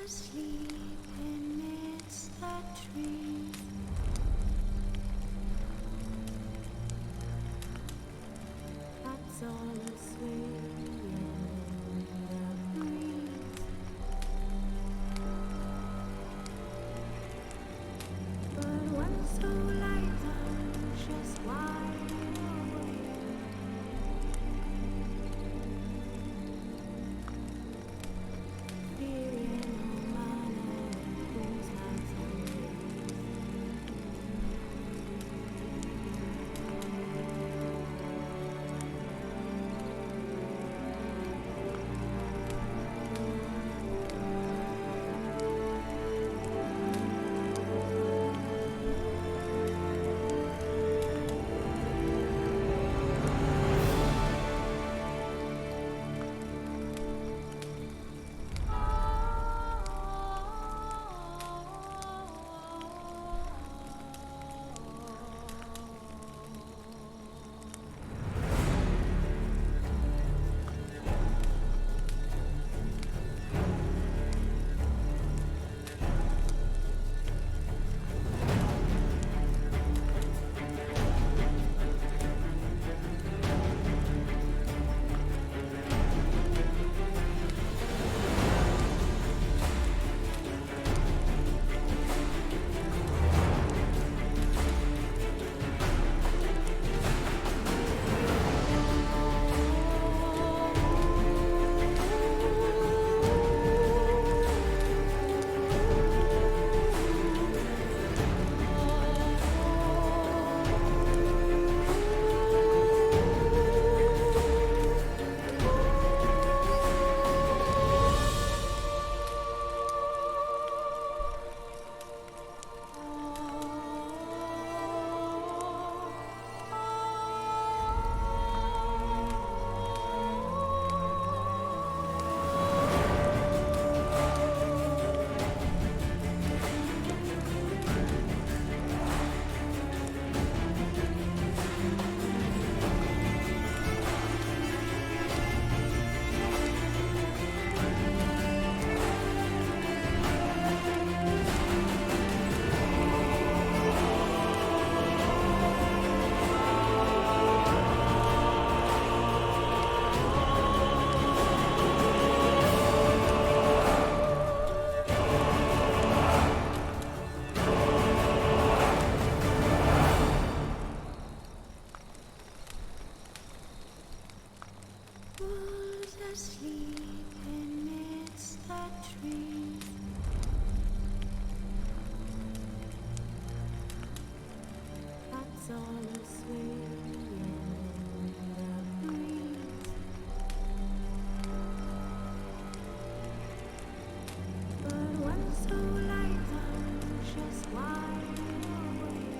asleep amidst the trees. That's all asleep in the breeze. But when so light, I'm just wide awake. Feeling all manner of things has asleep amidst the trees. That's all asleep in the breeze. But when so light, I'm just wide awake.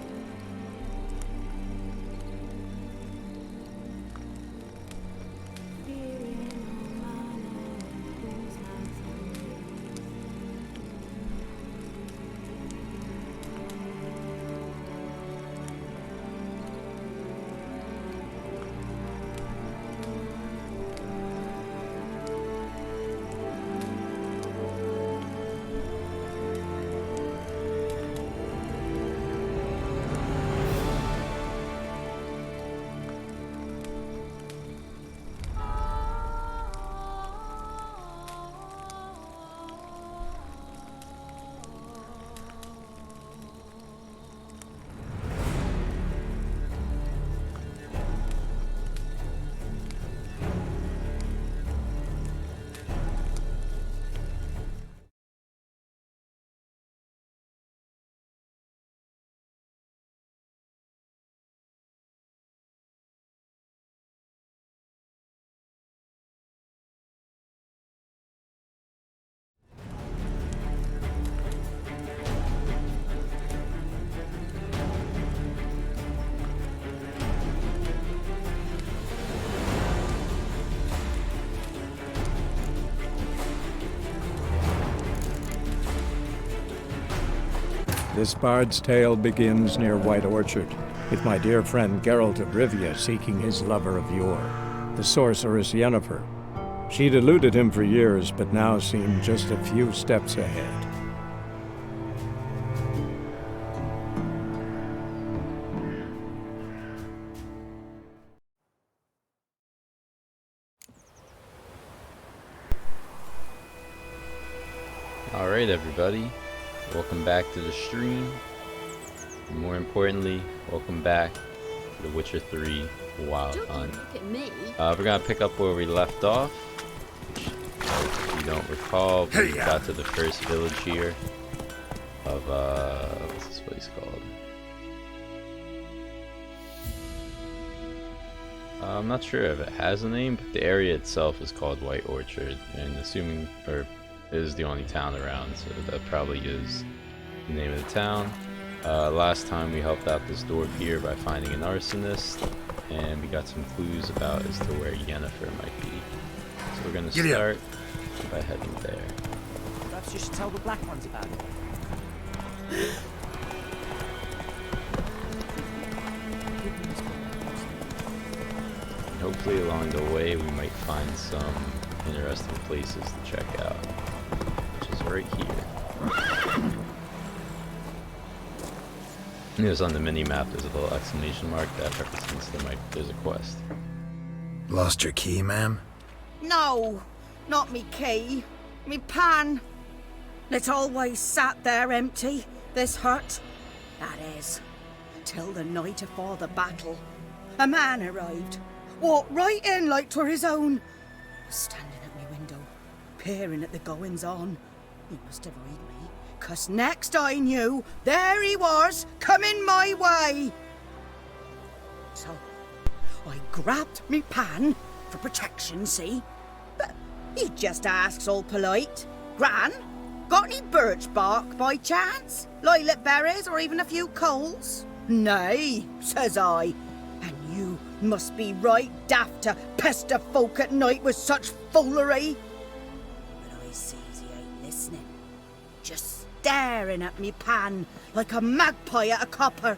Feeling all manner of things has This bard's tale begins near White Orchard, with my dear friend Geralt of Rivia seeking his lover of yore, the sorceress Yennefer. She'd eluded him for years, but now seemed just a few steps ahead. Alright everybody, welcome back to the stream. And more importantly, welcome back to The Witcher 3 Wild Hunt. We're gonna pick up where we left off. Which, if you don't recall, we got to the first village here of what's this place called? I'm not sure if it has a name, but the area itself is called White Orchard, and assuming, or is the only town around, so that probably is the name of the town. Last time we helped out this dwarf here by finding an arsonist, and we got some clues about as to where Yennefer might be. So we're gonna start by heading there. Perhaps you should tell the black ones about it. And hopefully along the way we might find some interesting places to check out, which is right here. Notice on the mini-map there's a little exclamation mark that represents there's a quest. Lost your key, ma'am? No, not me key. Me pan. It always sat there empty, this hut. That is, till the night afore the battle. A man arrived, walked right in like 'twere his own. Was standing at me window, peering at the goings-on. He must have heard me, 'cause next I knew, there he was, coming my way. So, I grabbed me pan, for protection, see? But he just asks all polite, Gran, got any birch bark by chance? Lilac berries or even a few coals? Nay, says I, and you must be right daft to pester folk at night with such foolery. But I sees he ain't listening, just staring at me pan like a magpie at a copper.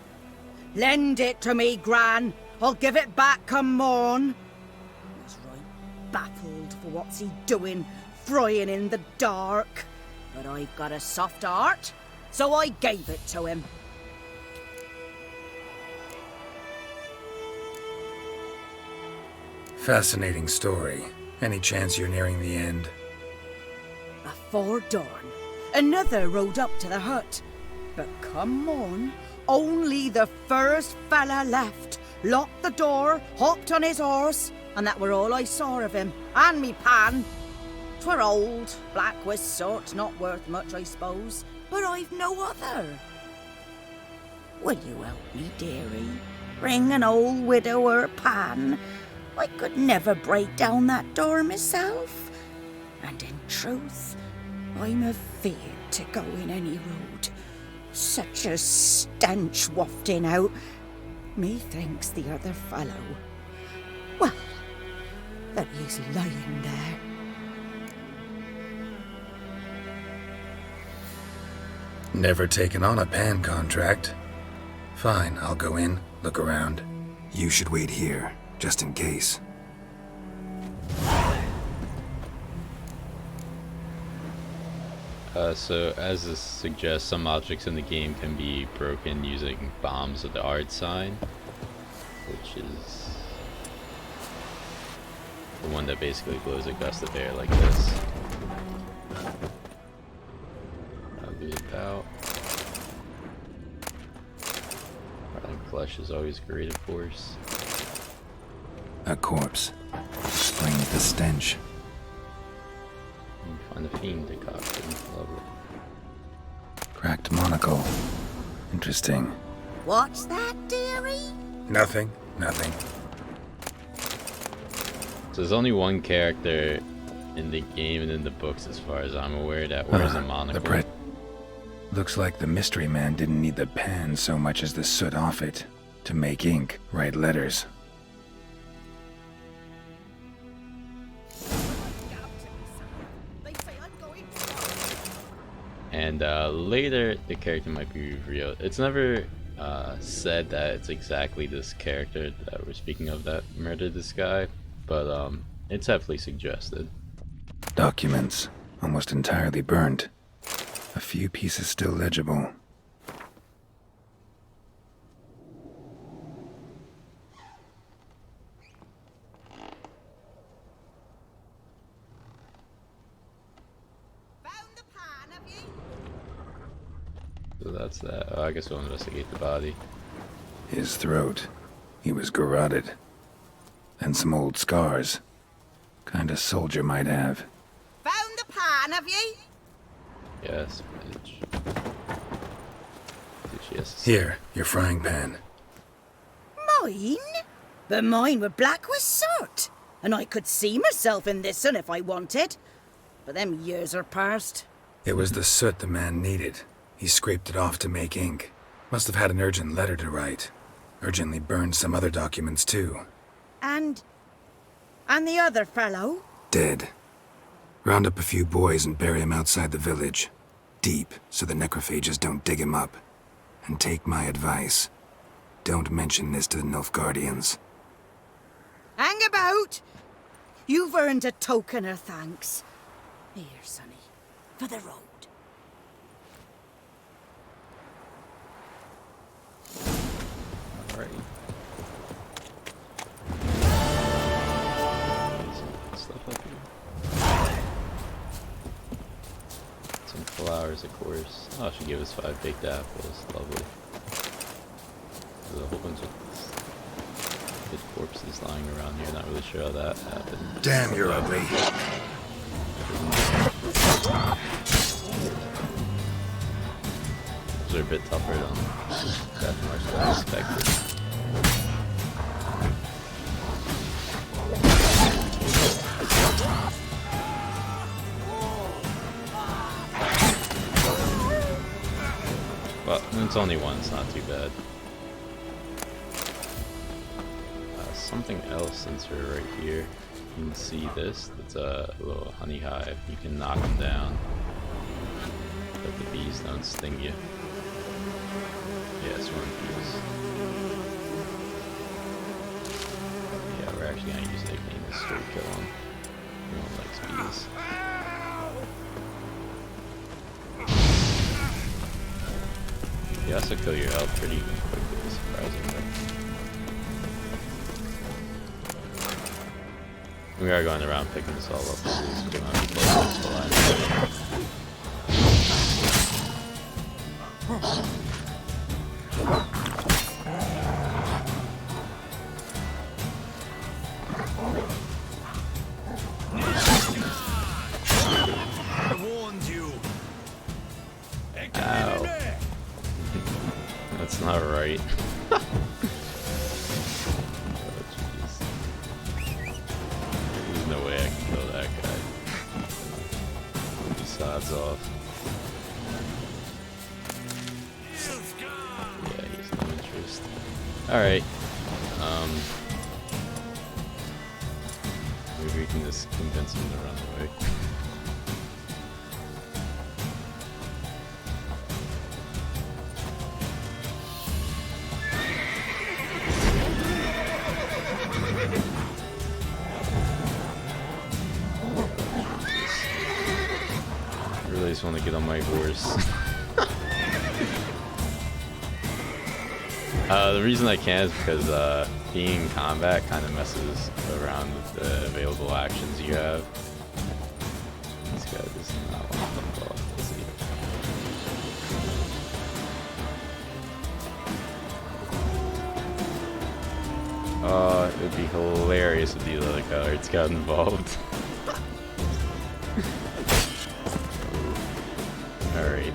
Lend it to me, Gran, I'll give it back come morn. I was right baffled for what's he doing, frying in the dark. But I've got a soft heart, so I gave it to him. Fascinating story. Any chance you're nearing the end? Before dawn, another rode up to the hut. But come morn, only the first fella left, locked the door, hopped on his horse, and that were all I saw of him, and me pan. 'Twere old, black with soot, not worth much, I suppose, but I've no other. Will you help me, dearie? Bring an old widower pan. I could never break down that door myself, and in truth, I'm afeard to go in any road. Such a stench wafting out. Methinks the other fellow, well, that he's lying there. Never taken on a pan contract. Fine, I'll go in, look around. You should wait here, just in case. So as this suggests, some objects in the game can be broken using bombs of the art sign, which is the one that basically blows a gust of air like this. That'll be about. Rotting flesh is always great, of course. A corpse. Explains the stench. You find a fiend decoction. Lovely. Cracked monocle. Interesting. What's that, dearie? Nothing. So there's only one character in the game and in the books, as far as I'm aware, that wears a monocle. Looks like the mystery man didn't need the pan so much as the soot off it. To make ink, write letters. And later, the character might be revealed. It's never said that it's exactly this character that we're speaking of that murdered this guy, but it's heavily suggested. Documents, almost entirely burnt. A few pieces still legible. Found the pan, have you? So that's that. Oh, I guess we'll investigate the body. His throat. He was garroted. And some old scars. Kind of soldier might have. Found the pan, have you? Yes, bitch. Yes. Here, your frying pan. Mine? But mine were black with soot. And I could see myself in this one if I wanted. But them years are past. It was the soot the man needed. He scraped it off to make ink. Must have had an urgent letter to write. Urgently burned some other documents too. And the other fellow? Dead. Round up a few boys and bury him outside the village. Deep, so the necrophages don't dig him up. And take my advice. Don't mention this to the Nilfgaardians. Hang about! You've earned a token of thanks. Here, sonny, for the road. Alright. Some stuff up here. Some flowers, of course. Oh, she gave us 5 baked apples. Lovely. There's a whole bunch of dead corpses lying around here. Not really sure how that happened. Damn, you're ugly. Those are a bit tougher than death marks than I expected. Well, it's only one, it's not too bad. Something else, since we're right here, you can see this. It's a little honey hive. You can knock them down, but the bees don't sting you. Yeah, it's one piece. Yeah, we're actually gonna use nickname this to kill them. No one likes bees. You also kill your health pretty quickly, surprisingly. We are going around picking this all up, so we don't have to close this line. I warned you. Ow. That's not right. Oh, jeez. There's no way I can kill that guy. Just odds off. Yeah, he has no interest. Alright. Maybe we can just convince him to run away. I really just want to get on my horse. The reason I can't is because being in combat kind of messes around with the available actions you have. This guy does not want to come off, does he? It would be hilarious if the other cards got involved. Alright.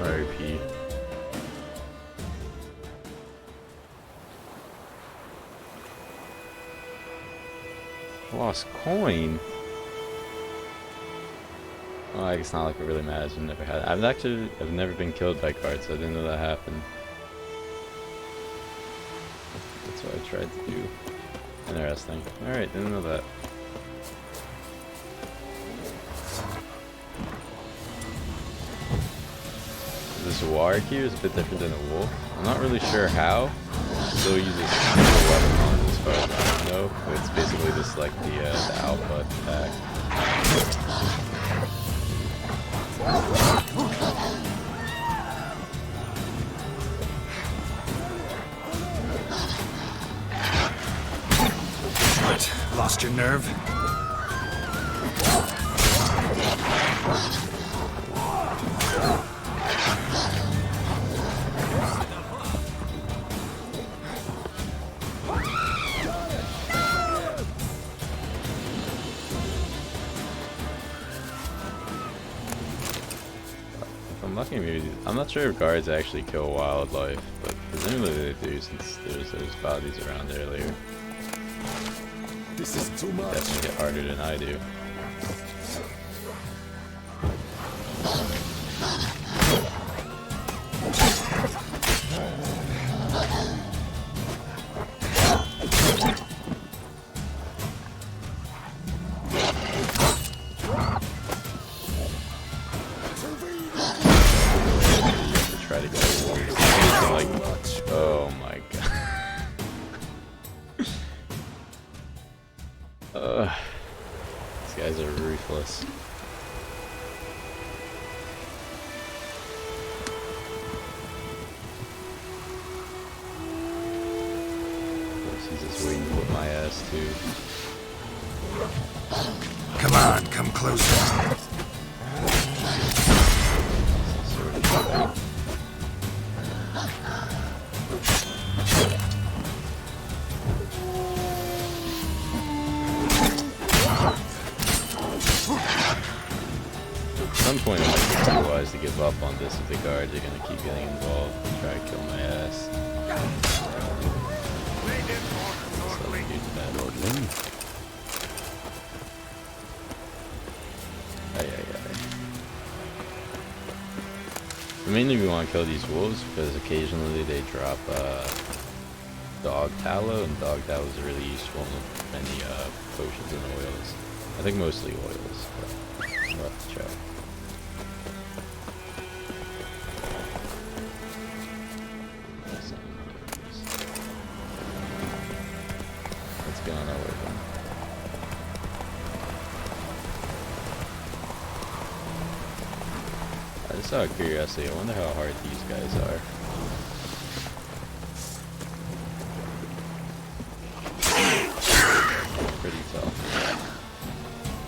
RIP. Lost coin? Well, I guess not like it really matters. I've never had. I've never been killed by cards, so I didn't know that happened. That's what I tried to do. Interesting. Alright, didn't know that. This warg here is a bit different than a wolf. I'm not really sure how. It still uses a weapon on it as far as I know. It's basically just like the output pack. What? Lost your nerve? If I'm lucky, maybe I'm not sure if guards actually kill wildlife, but presumably they do since there's those bodies around earlier. This is too much. Definitely get harder than I do. Try to go like, oh my god. These guys are ruthless. He's just waiting to whip my ass too. Come on, come closer. At some point it might be too wise to give up on this if the guards are gonna keep getting involved and try to kill my ass. So we do that. Mainly we want to kill these wolves because occasionally they drop dog tallow, and dog tallow is really useful in many potions and oils. I think mostly oils, but we'll have to check. Let's get on our way then. Just out of curiosity, I wonder how hard these guys are. Pretty tough.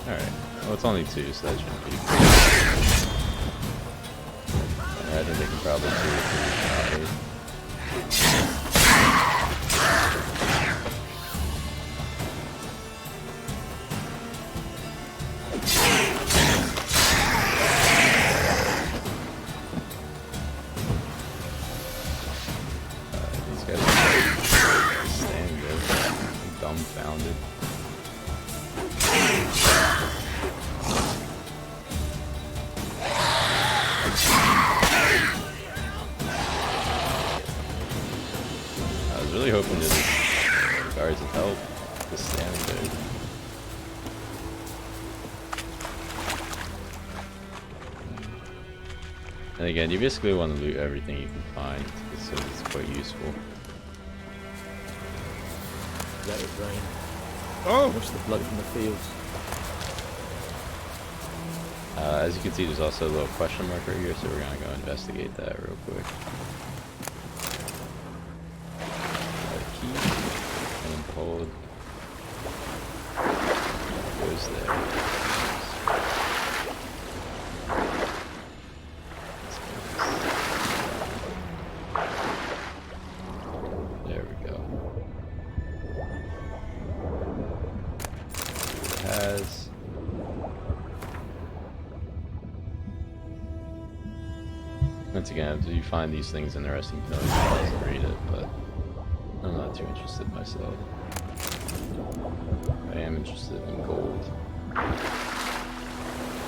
Alright, well it's only 2, so that shouldn't be. I think they can probably do it pretty easily. Dumbfounded. I was really hoping that the guards would help. Just standing there. And again, you basically want to loot everything you can find, so it's quite useful. Let it rain. Oh! Watch the bloke from the fields. As you can see, there's also a little question mark right here, so we're gonna go investigate that real quick. Key and hold. Goes there. There we go. It has. Once again, if you find these things interesting, you can always pause and read it, but I'm not too interested myself. I am interested in gold,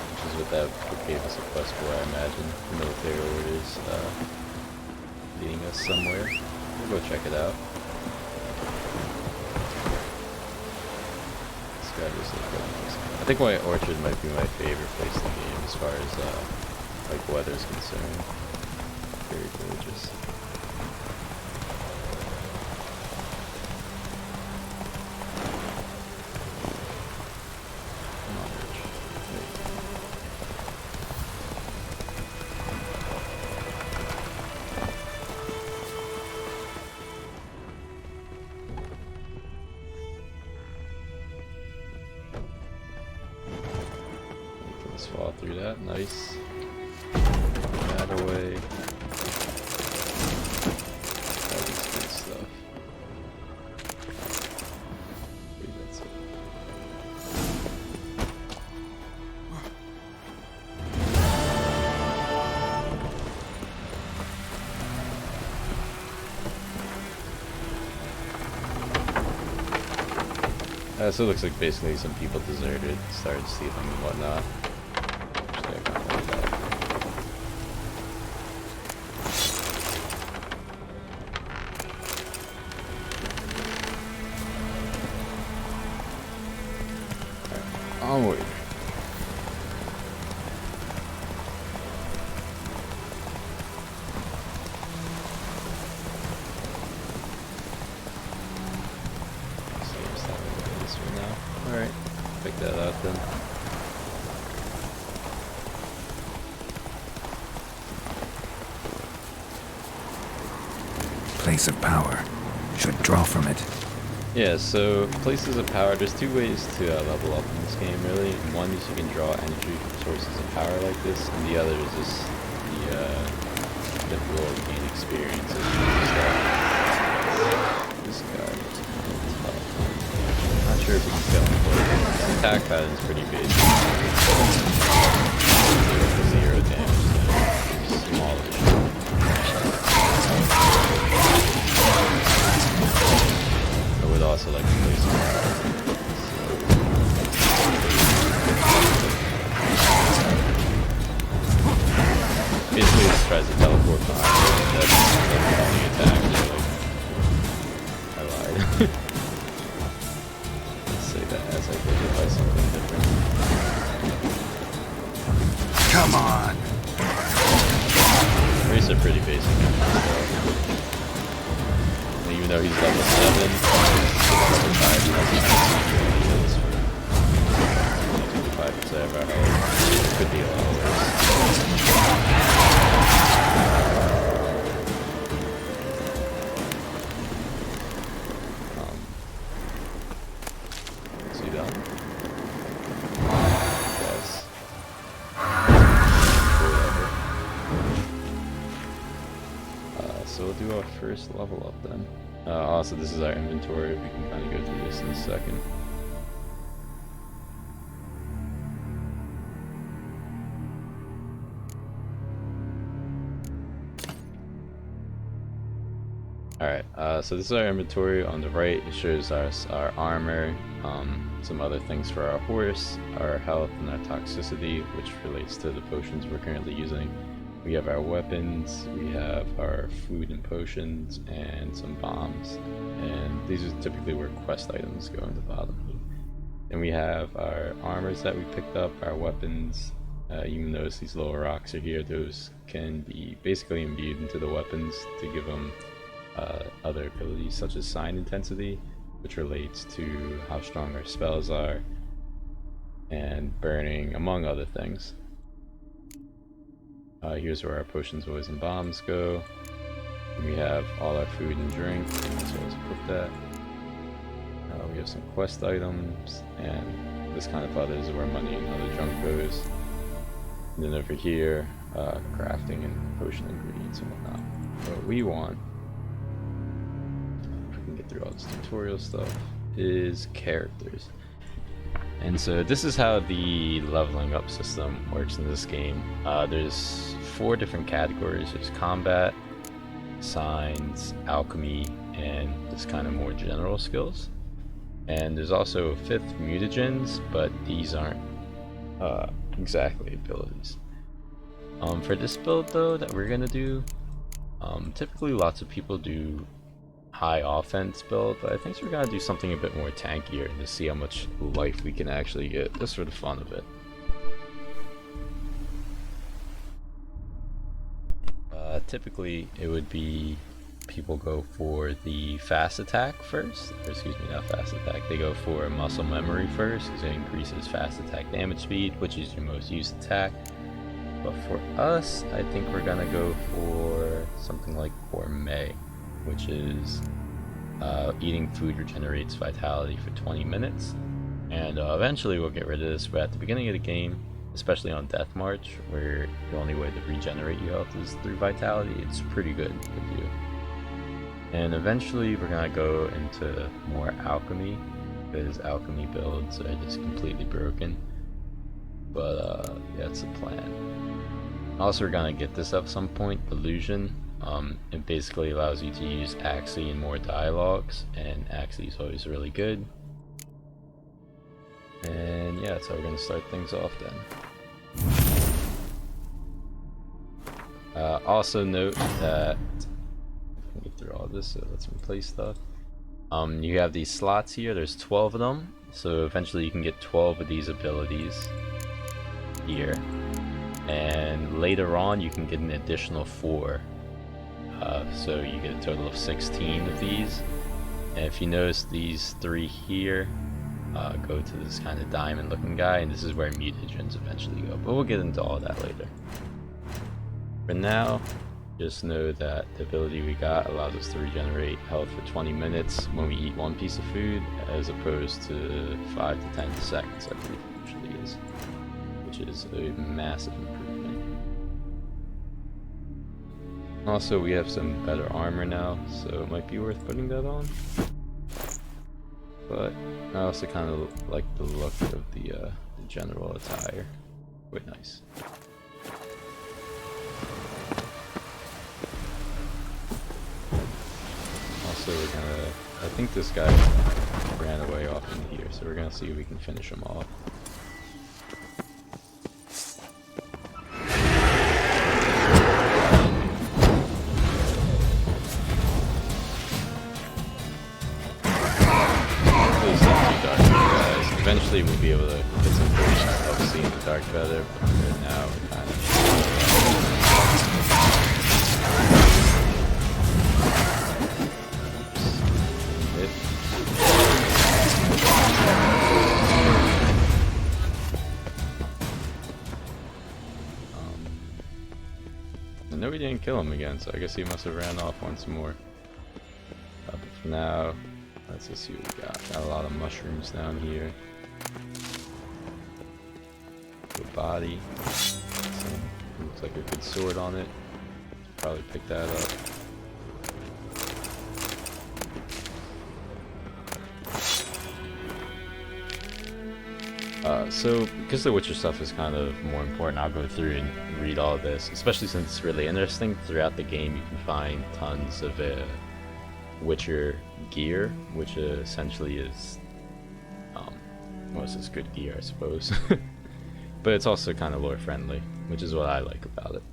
which is what that gave us a quest for, I imagine. The military orders leading us somewhere. We'll go check it out. This guy just looks really nice. I think White Orchard might be my favorite place in the game as far as like weather's concerned. Very gorgeous. Come on, Rich. There you go. just fall through that. Nice. That away. That is good stuff. I believe that's it. So it looks like basically some people deserted, started stealing and whatnot. Actually, I kinda like that. Alright, onward. Alright, pick that out then. Place of power. Should draw from it. Yeah, so places of power, there's two ways to level up in this game really. One is you can draw energy from sources of power like this, and the other is just the will gain experience as you use stuff. This guy is tough. Not sure if we can kill him, but his attack pattern is pretty basic. Zero damage, so smallish. I would also like to play some basically just tries to teleport behind it. That's the only attack, really. I lied. Say that as I did it by something different. Come on! Race are pretty basic. And even though he's level 7, he's level 5, he doesn't heals for 25% of our health. Could be a lot worse. Is he done? Yes. So we'll do our first level up then. Also, this is our inventory. We can kind of go through this in a second. Alright, so this is our inventory. On the right, it shows us our armor, some other things for our horse, our health, and our toxicity, which relates to the potions we're currently using. We have our weapons, we have our food and potions, and some bombs. And these are typically where quest items go in the bottom. And we have our armors that we picked up, our weapons. You can notice these little rocks are here. Those can be basically imbued into the weapons to give them other abilities such as sign intensity, which relates to how strong our spells are, and burning, among other things. Here's where our potions, boys, and bombs go. And we have all our food and drink, as well as equip that. We have some quest items, and this kind of other is where money and other junk goes. And then over here, crafting and potion ingredients and whatnot. What we want, if we can get through all this tutorial stuff, is characters. And so this is how the leveling up system works in this game. There's 4 different categories. There's combat, signs, alchemy, and just kind of more general skills. And there's also 5th mutagens, but these aren't exactly abilities. For this build though that we're gonna do, typically lots of people do high offense build, but I think we're gonna do something a bit more tankier to see how much life we can actually get, just for the fun of it. Typically it would be people go for the fast attack first, or excuse me, not fast attack, they go for muscle memory first because it increases fast attack damage speed, which is your most used attack. But for us, I think we're gonna go for something like gourmet, which is eating food regenerates vitality for 20 minutes. And eventually we'll get rid of this, but at the beginning of the game, especially on Death March, where the only way to regenerate your health is through Vitality. It's pretty good to do. And eventually we're gonna go into more alchemy, because alchemy builds are just completely broken. But yeah, that's the plan. Also, we're gonna get this at some point, Illusion. It basically allows you to use Axii in more dialogues, and Axii is always really good. And yeah, that's how we're gonna start things off then. Also note that get through all this, so let's replace stuff. You have these slots here, there's 12 of them, so eventually you can get 12 of these abilities here, and later on you can get an additional 4, so you get a total of 16 of these. And if you notice, these 3 here go to this kind of diamond looking guy, and this is where mutagens eventually go, but we'll get into all that later. For now, just know that the ability we got allows us to regenerate health for 20 minutes when we eat 1 piece of food, as opposed to 5 to 10 seconds I believe it usually is, which is a massive improvement. Also, we have some better armor now, so it might be worth putting that on. But I also kind of like the look of the general attire. Quite nice. So we're gonna, I think this guy ran away off in here, so we're gonna see if we can finish him off. Please don't be dark, guys. Eventually we'll be able to get some potions to help see in the dark better, but for now we're kind of... No, we didn't kill him again, so I guess he must have ran off once more. But for now, let's just see what we got. Got a lot of mushrooms down here. Good body. Looks like a good sword on it. Probably pick that up. So, because the Witcher stuff is kind of more important, I'll go through and read all of this, especially since it's really interesting. Throughout the game you can find tons of Witcher gear, which essentially is, well, it's just good gear, I suppose. But it's also kind of lore friendly, which is what I like about it.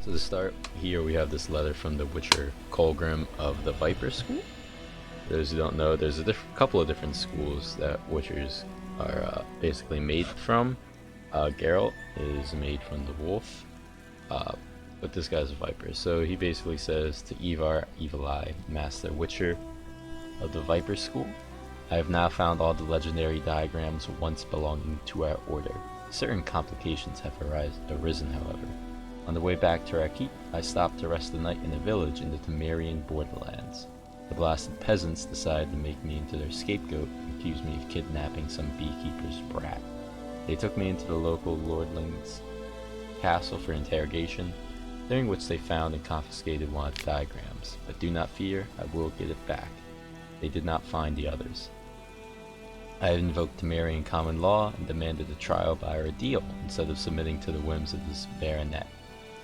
So to start, here we have this letter from the Witcher Colgrim of the Viper School. For those who don't know, there's a couple of different schools that Witchers are basically made from. Geralt is made from the wolf, but this guy's a viper. So he basically says to Ivar, Evil Eye, Master Witcher of the Viper School, I have now found all the legendary diagrams once belonging to our order. Certain complications have arisen, however. On the way back to Rakit, I stopped to rest the night in a village in the Temerian borderlands. The blasted peasants decided to make me into their scapegoat and accused me of kidnapping some beekeeper's brat. They took me into the local lordling's castle for interrogation, during which they found and confiscated one of the diagrams, but do not fear, I will get it back. They did not find the others. I had invoked Temerian common law and demanded a trial by ordeal instead of submitting to the whims of this baronet.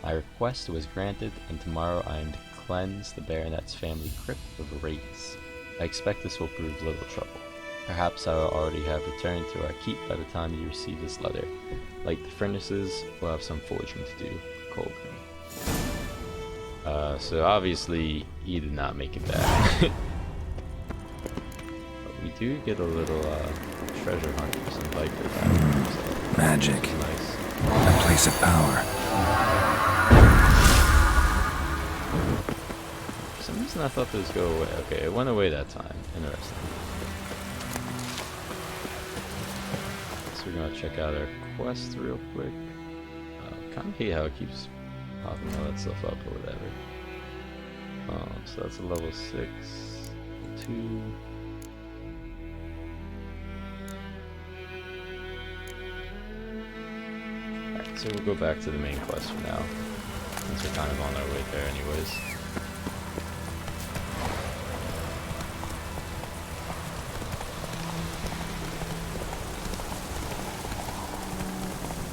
My request was granted, and tomorrow I am to cleanse the baronet's family crypt of wraiths. I expect this will prove little trouble. Perhaps I will already have returned to our keep by the time you receive this letter. Like the furnaces, we'll have some forging to do. Colgrim. So obviously he did not make it back. But we do get a little treasure hunt for some viper diamonds. So Magic. nice. A place of power. For some reason I thought those go away. Okay, it went away that time. Interesting. So we're gonna check out our quest real quick. Kind of hate how it keeps popping all that stuff up or whatever. So that's a level 6, 2. So we'll go back to the main quest for now, since we're kind of on our way there anyways.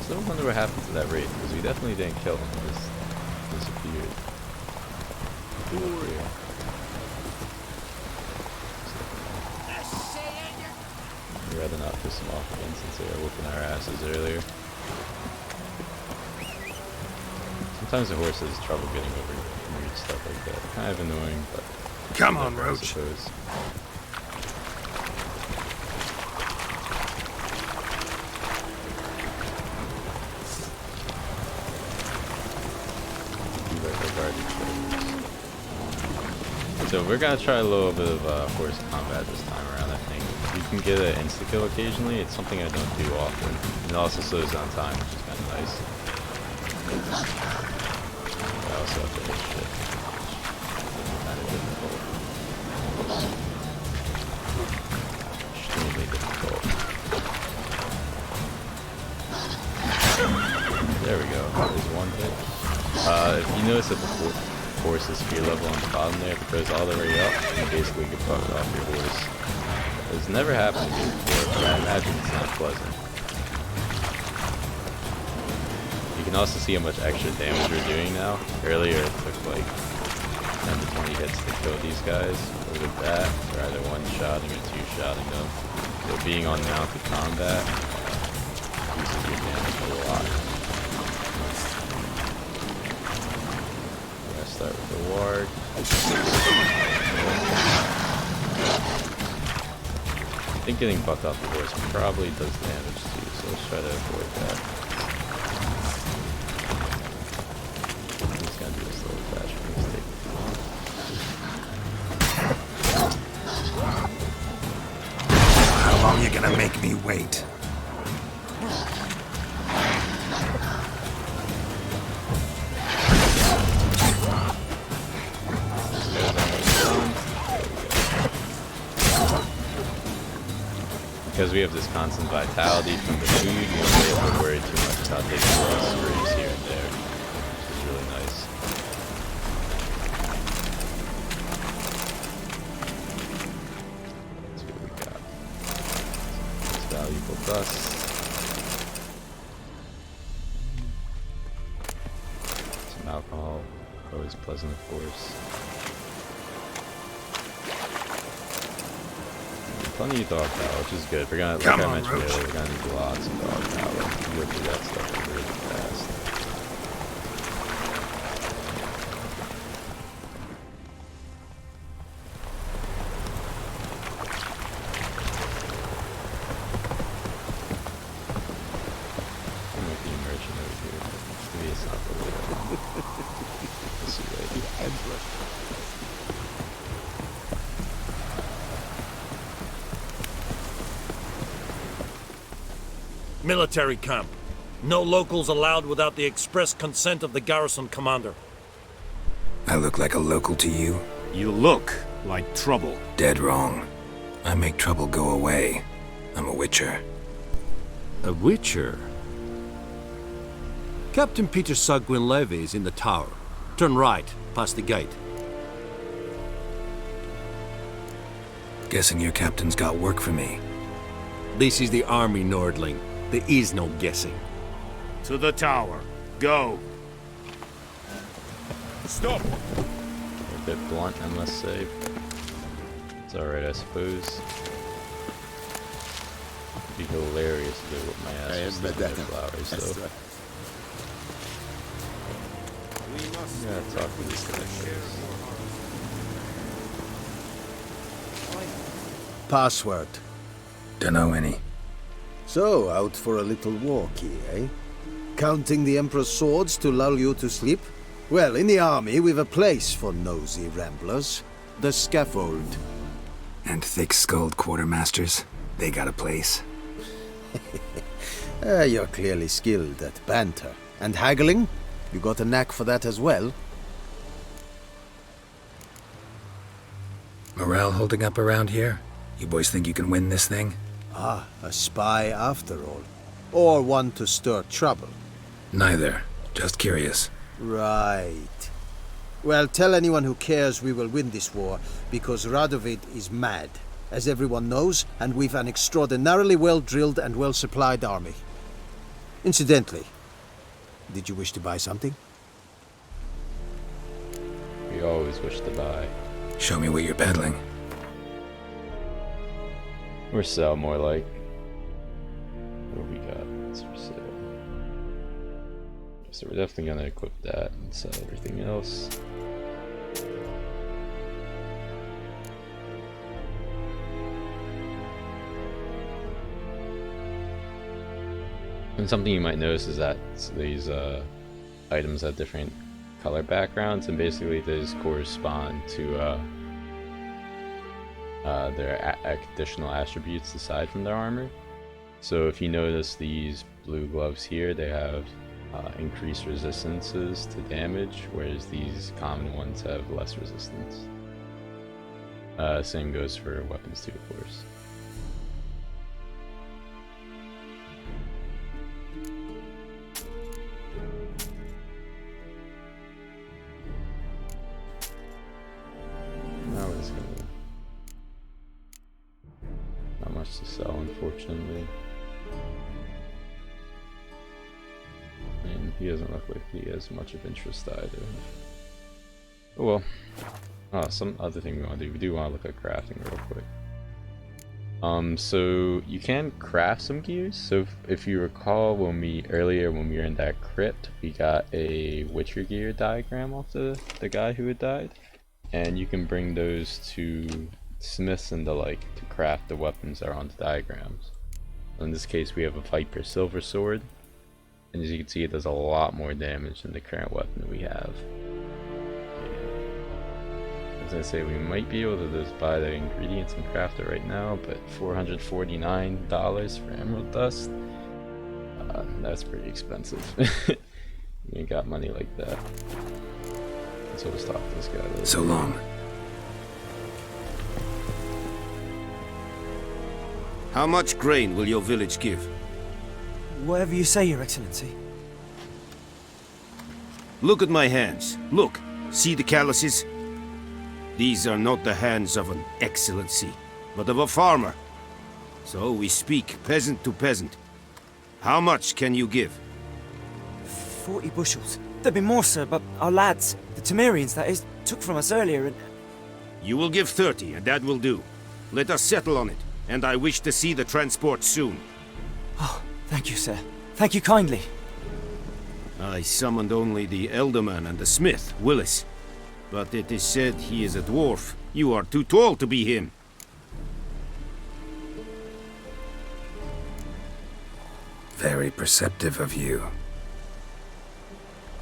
So I wonder what happened to that raid, because we definitely didn't kill him, he just disappeared. I'd rather not piss him off again since they were whooping our asses earlier. Sometimes the horse has trouble getting over weird stuff like that. Kind of annoying, but... Come on, I Roach. suppose. So we're gonna try a little bit of horse combat this time around. I think you can get an insta kill occasionally. It's something I don't do often, and it also slows down time, which is kind of nice. I also have to hit shit, which is kind of difficult. Extremely difficult. There we go. There's one hit. If you notice that the horse's speed level on the bottom there, if it goes all the way up, you basically get buffed off your horse. It's never happened to me before, but I imagine it's not pleasant. You can also see how much extra damage we're doing now. Earlier it took like 10 to 20 hits to kill these guys, but with that, they're either one-shotting or two-shotting them. So being on mounted combat increases your damage a lot. Start with the ward. I think getting bucked off the horse probably does damage too, so let's try to avoid that. I'm just gonna do this little fashion mistake. How long you gonna make me wait? Because we have this constant vitality from the food, we don't really have to worry too much about taking little screws here and there, which is really nice. Let's see what we got. It's valuable dust. Some alcohol, always pleasant of course. Plenty of dog power, which is good. We're gonna, like I mentioned earlier, we're gonna need lots of dog power to go through that stuff really fast. I'm with the merchant over here, but maybe it's not the way. We'll see later. Military camp. No locals allowed without the express consent of the garrison commander. I look like a local to you? You look like trouble. Dead wrong. I make trouble go away. I'm a witcher. A witcher? Captain Peter Sagwin Levy is in the tower. Turn right, past the gate. Guessing your captain's got work for me. This is the army, Nordling. There is no guessing. To the tower. Go. Stop. A bit blunt, I must say. It's alright, I suppose. It'd be hilarious if they whip my ass with their flowers, though. Yeah, talk to this guy first. Password. Dunno any. So, out for a little walkie, eh? Counting the Emperor's swords to lull you to sleep? Well, in the army, we've a place for nosy ramblers. The scaffold. And thick-skulled quartermasters? They got a place. You're clearly skilled at banter. And haggling? You got a knack for that as well? Morale holding up around here? You boys think you can win this thing? Ah, a spy after all. Or one to stir trouble. Neither. Just curious. Right. Well, tell anyone who cares we will win this war, because Radovid is mad, as everyone knows, and we've an extraordinarily well-drilled and well-supplied army. Incidentally, did you wish to buy something? We always wish to buy. Show me what you're peddling. Or sell, more like. What we got? What's for sale? So we're definitely gonna equip that and sell everything else. And something you might notice is that these items have different color backgrounds, and basically these correspond to their additional attributes aside from their armor. So if you notice these blue gloves here, they have increased resistances to damage, whereas these common ones have less resistance. Same goes for weapons too, of course. Now we're just gonna... Not much to sell, unfortunately. And he doesn't look like he has much of interest either. Oh well. Oh, some other thing we want to do. We do want to look at crafting real quick. So you can craft some gears. So if you recall, when we were in that crypt, we got a Witcher gear diagram off the guy who had died, and you can bring those to smiths and the like to craft the weapons that are on the diagrams. In this case, we have a Viper silver sword, and as you can see, it does a lot more damage than the current weapon we have. As I say, we might be able to just buy the ingredients and craft it right now, but $449 for emerald dust? That's pretty expensive. We ain't got money like that. So we'll stop this guy later. So long. How much grain will your village give? Whatever you say, Your Excellency. Look at my hands. Look. See the calluses? These are not the hands of an excellency, but of a farmer. So we speak peasant to peasant. How much can you give? 40 bushels. There'd be more, sir, but our lads, the Temerians that is, took from us earlier and... You will give 30, and that will do. Let us settle on it, and I wish to see the transport soon. Oh, thank you, sir. Thank you kindly. I summoned only the Elderman and the smith, Willis. But it is said he is a dwarf. You are too tall to be him. Very perceptive of you.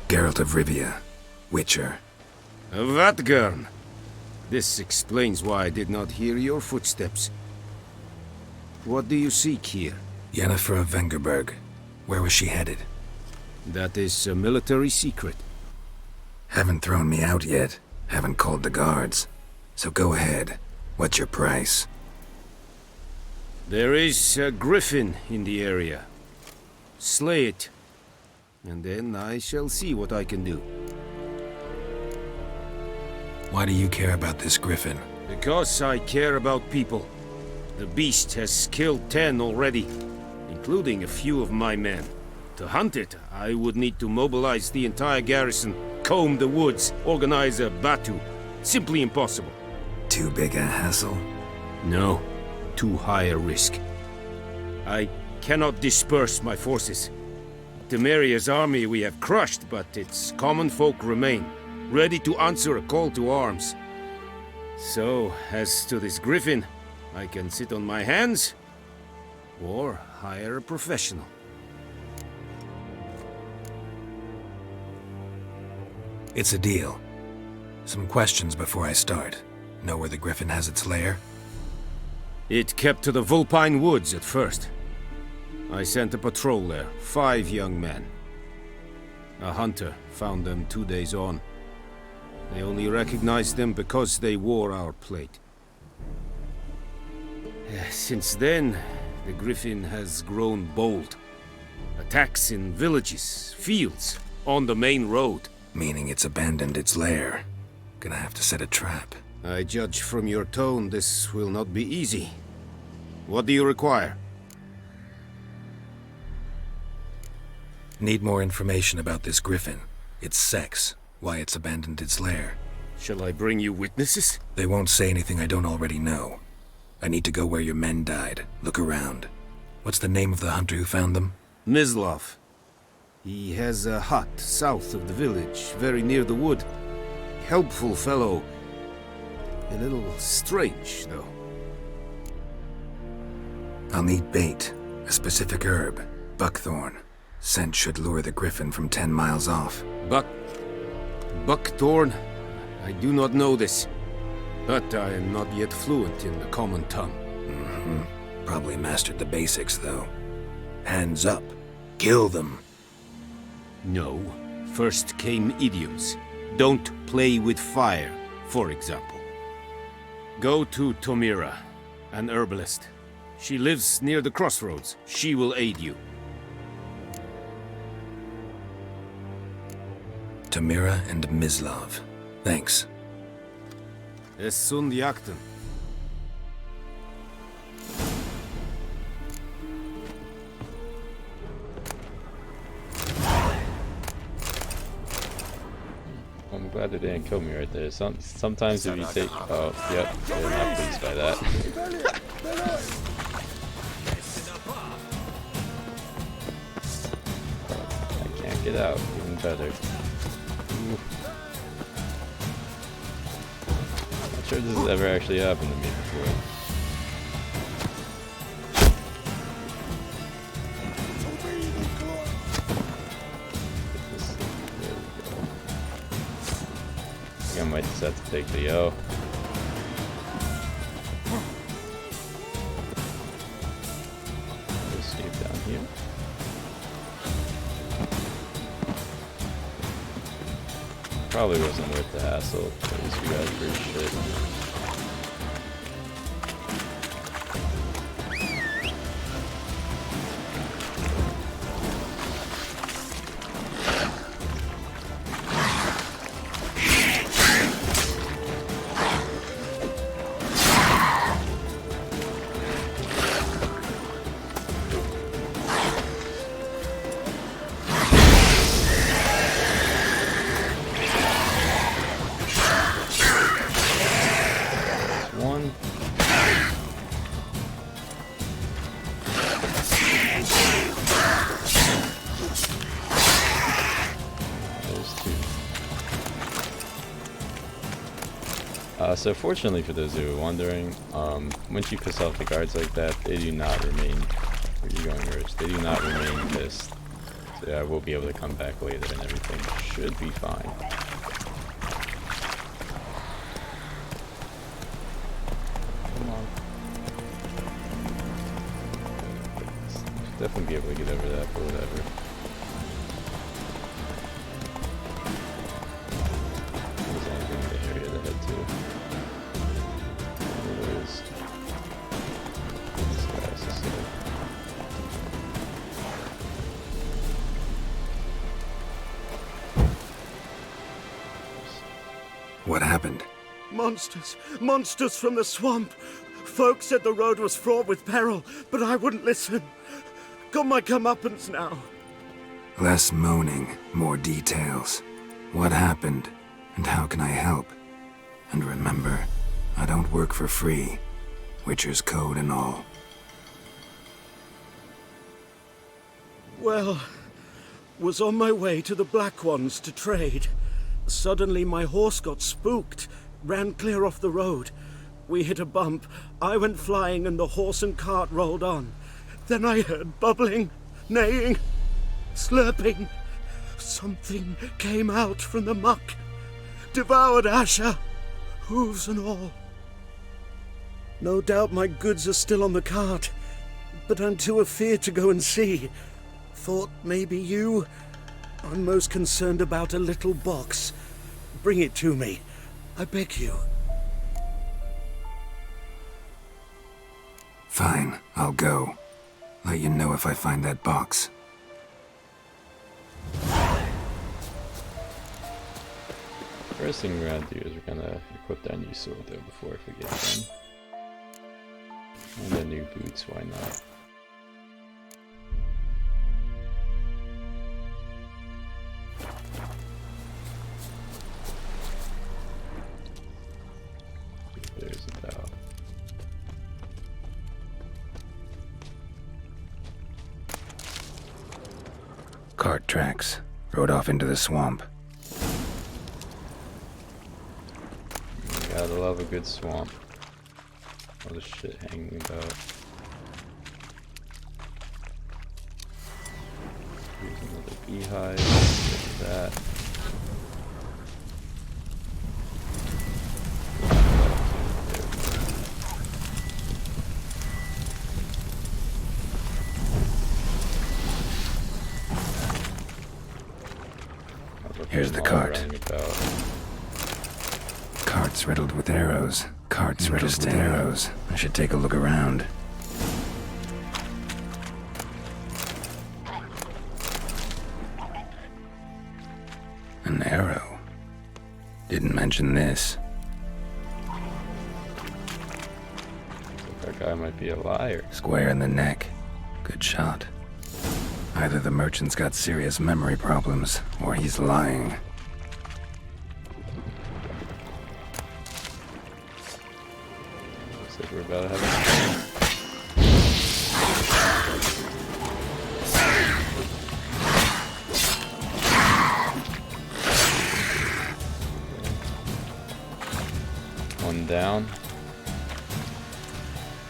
Geralt of Rivia, Witcher. Vatgern. This explains why I did not hear your footsteps. What do you seek here? Yennefer of Vengerberg. Where was she headed? That is a military secret. Haven't thrown me out yet. Haven't called the guards. So go ahead. What's your price? There is a griffin in the area. Slay it. And then I shall see what I can do. Why do you care about this griffin? Because I care about people. The beast has killed 10 already, including a few of my men. To hunt it, I would need to mobilize the entire garrison, comb the woods, organize a batu. Simply impossible. Too big a hassle? No, too high a risk. I cannot disperse my forces. Temeria's army we have crushed, but its common folk remain, ready to answer a call to arms. So, as to this griffin, I can sit on my hands, or hire a professional. It's a deal. Some questions before I start. Know where the griffin has its lair? It kept to the Vulpine Woods at first. I sent a patrol there, 5 young men. A hunter found them 2 days on. They only recognized them because they wore our plate. Since then, the griffin has grown bold. Attacks in villages, fields, on the main road. Meaning it's abandoned its lair. Gonna have to set a trap. I judge from your tone this will not be easy. What do you require? Need more information about this griffin. Its sex, why it's abandoned its lair. Shall I bring you witnesses? They won't say anything I don't already know. I need to go where your men died. Look around. What's the name of the hunter who found them? Mislav. He has a hut south of the village, very near the wood. Helpful fellow. A little strange, though. I'll need bait. A specific herb. Buckthorn. Scent should lure the griffin from 10 miles off. Buckthorn? I do not know this. But I am not yet fluent in the common tongue. Probably mastered the basics, though. Hands up. Kill them. No. First came idioms. Don't play with fire, for example. Go to Tomira, an herbalist. She lives near the crossroads. She will aid you. Tamira and Mislav. Thanks. Es sunt jakten. I'm glad they didn't kill me right there. Sometimes if you take... Oh, yep. They're not pleased by that. I can't get out. Even better. Ooh. Not sure this has ever actually happened to me before. I might just have to take the O. Escape down here. Probably wasn't worth the hassle. At least we got free shit. So fortunately for those who are wondering, once you piss off the guards like that, they do not remain, where are you going, Rich? They do not remain pissed. So yeah, we'll be able to come back later and everything should be fine. Come on. Definitely be able to get over that, but whatever. What happened? Monsters! Monsters from the swamp! Folks said the road was fraught with peril, but I wouldn't listen. Got my comeuppance now. Less moaning, more details. What happened, and how can I help? And remember, I don't work for free. Witcher's code and all. Well, was on my way to the Black Ones to trade. Suddenly my horse got spooked, ran clear off the road. We hit a bump, I went flying and the horse and cart rolled on. Then I heard bubbling, neighing, slurping. Something came out from the muck, devoured Asher, hooves and all. No doubt my goods are still on the cart, but I'm too afeard to go and see. Thought maybe you... I'm most concerned about a little box. Bring it to me. I beg you. Fine, I'll go. Let you know if I find that box. First thing we're gonna do is we're gonna equip that new sword though before I forget them. And the new boots, why not? There's about Cart tracks. Rode off into the swamp. you gotta love a good swamp. All this shit hanging about. Here's another beehive. Look at that. Here's the cart. Cart's riddled with arrows. Cart's riddled with arrows. I should take a look around. An arrow. Didn't mention this. That guy might be a liar. Square in the neck. Good shot. Either the merchant's got serious memory problems, or he's lying. Looks like we're about to have a one down.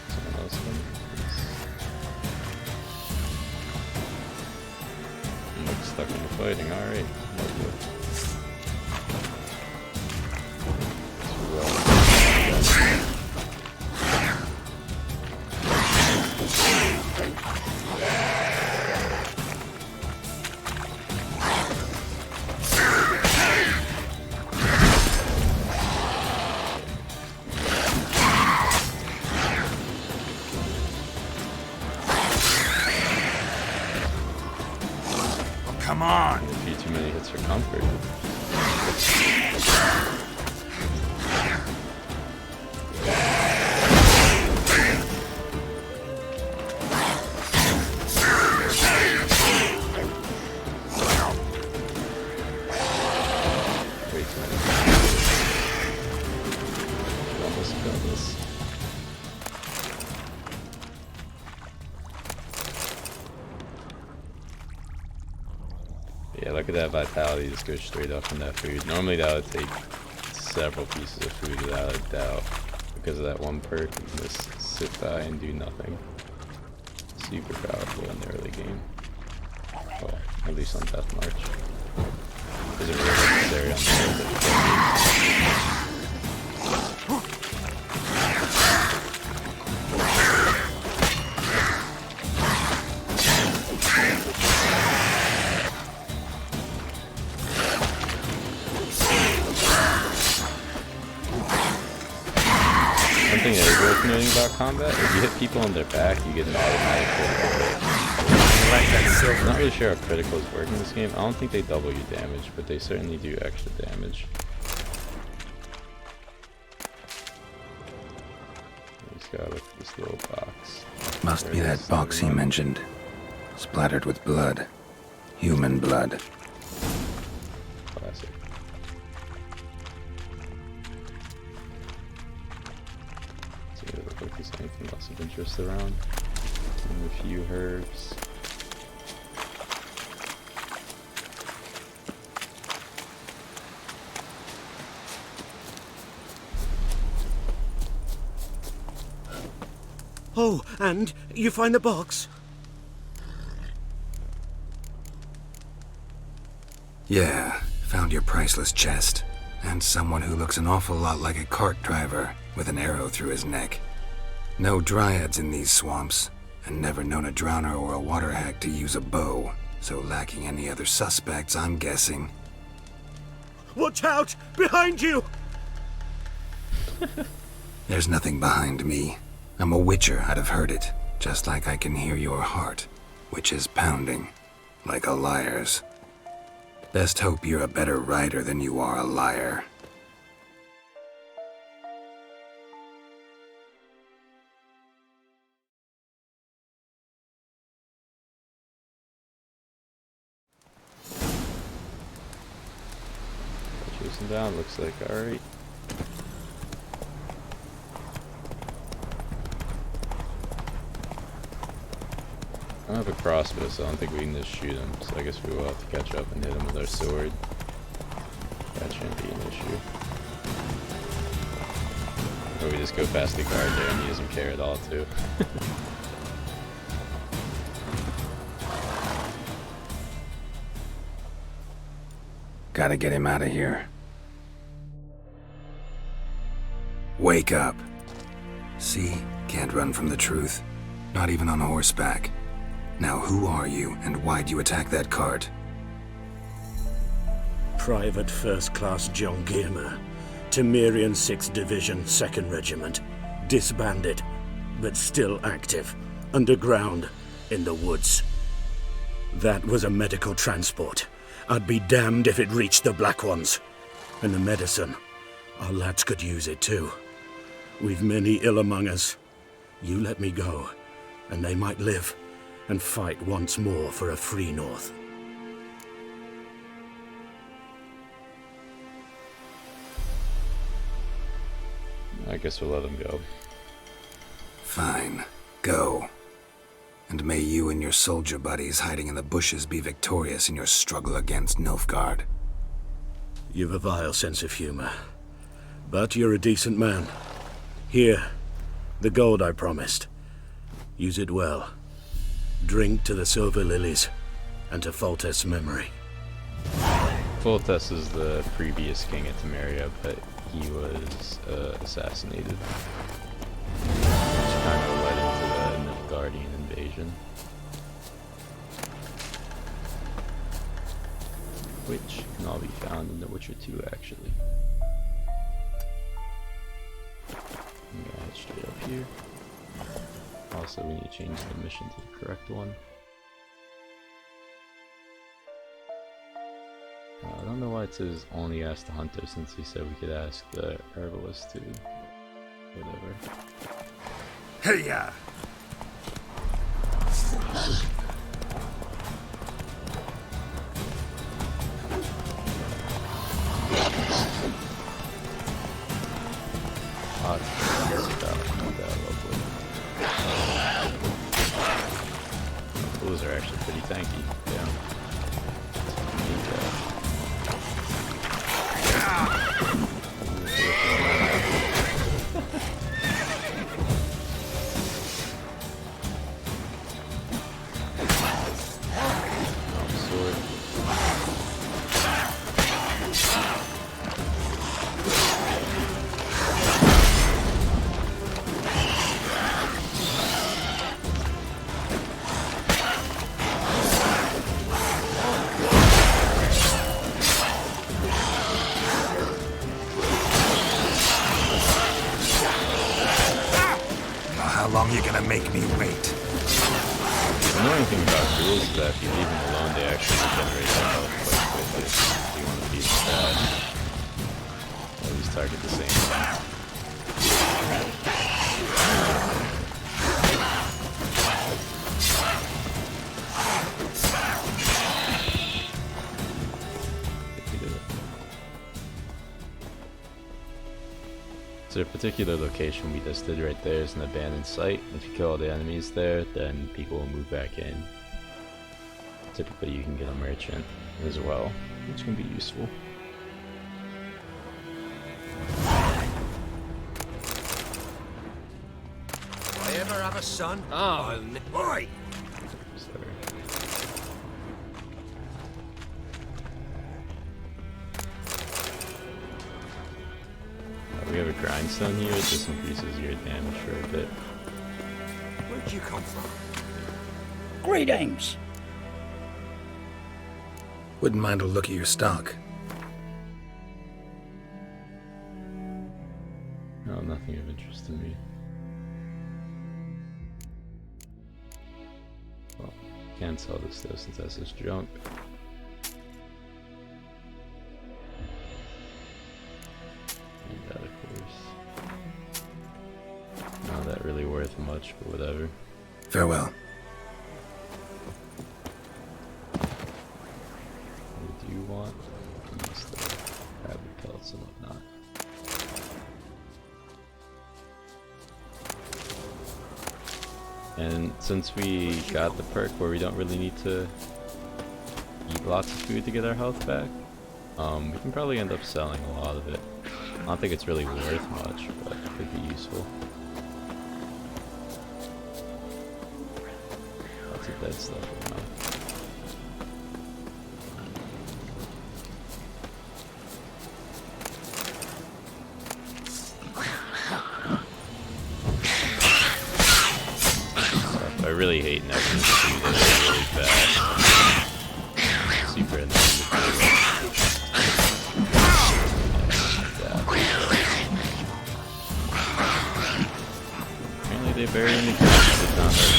Someone else coming. Looks stuck in the fighting, alright. Come on! A few too many hits for comfort. Way too many. Almost killed this. Yeah, look at that vitality, just goes straight up from that food. Normally that would take several pieces of food without a doubt. Because of that one perk, you can just sit by and do nothing. Super powerful in the early game. Well, at least on Death March. Is it really necessary on the One thing that is worth noting about combat, if you hit people on their back, you get an automatic critical hit. I'm not really sure how criticals work in this game. I don't think they double your damage, but they certainly do extra damage. Just gotta look for this little box. Must be that box he mentioned. Splattered with blood. Human blood. Classic. See if there's anything else of interest around. And a few herbs. Oh, and you find the box? Yeah, found your priceless chest. And someone who looks an awful lot like a cart driver with an arrow through his neck. No dryads in these swamps, and never known a drowner or a water hack to use a bow. So lacking any other suspects, I'm guessing. Watch out! Behind you! There's nothing behind me. I'm a witcher, I'd have heard it. Just like I can hear your heart, which is pounding, like a liar's. Best hope you're a better rider than you are a liar. person down, looks like. Alright. I don't have a crossbow, so I don't think we can just shoot him. So I guess we will have to catch up and hit him with our sword. That shouldn't be an issue. Or we just go past the guard there and he doesn't care at all, too. Gotta get him out of here. Wake up. See? Can't run from the truth. Not even on horseback. Now who are you, and why'd you attack that cart? Private First Class John Gilmer, Temerian 6th Division, 2nd Regiment. Disbanded, but still active. Underground, in the woods. That was a medical transport. I'd be damned if it reached the Black Ones. And the medicine, our lads could use it too. We've many ill among us. You let me go, and they might live and fight once more for a free North. I guess we'll let him go. Fine. Go. And may you and your soldier buddies hiding in the bushes be victorious in your struggle against Nilfgaard. You've a vile sense of humor. But you're a decent man. Here, the gold I promised. Use it well. Drink to the Silver Lilies, and to Foltest's memory. Foltest is the previous king of Temeria, but he was assassinated. Which kind of led into the Nilfgaardian invasion. Which can all be found in The Witcher 2, actually. I'm gonna head straight up here. Also, we need to change the mission to the correct one. I don't know why it says only ask the hunter, since he said we could ask the herbalist too. Whatever. Hey-ya! Those are actually pretty tanky. Yeah. How long you gonna make me wait? The annoying thing about ghouls is that if you leave them alone, they actually regenerate their health quite quickly. So you want to be sad. At least target the same time. So a particular location we just did right there is an abandoned site. If you kill all the enemies there, then people will move back in. Typically you can get a merchant as well, which can be useful. If I ever have a son, I'll... Oi! Sorry. We have a grindstone here, this increases your damage for a bit. Where'd you come from? Greetings! Wouldn't mind a look at your stock. No, nothing of interest to me. Well, can't sell this though since that's just junk. That, of course. Not that really worth much, but whatever. Farewell. What do you want? Grab it. pelts and whatnot. And since we got the perk where we don't really need to eat lots of food to get our health back, we can probably end up selling a lot of it. I don't think it's really worth much, but it could be useful. Lots of dead stuff around. I really hate Nexus 2, they're really bad. Super annoying. Apparently they bury in the ground, but not that.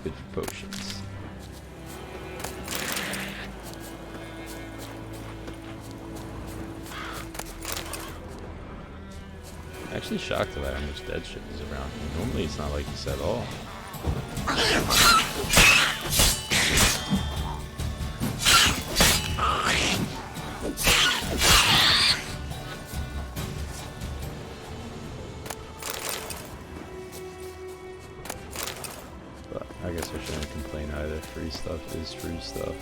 Good for potions. I'm actually shocked about how much dead shit is around. Normally it's not like this at all. I guess I shouldn't complain either. Free stuff is free stuff.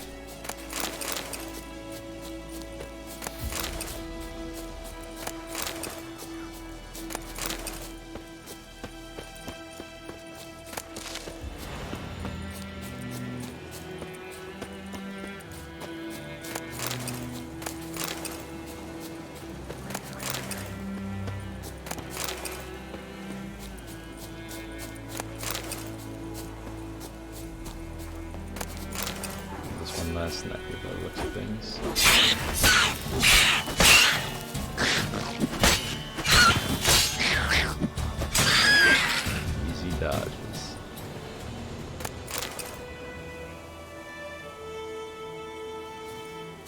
Last night by the looks of things. Easy dodges.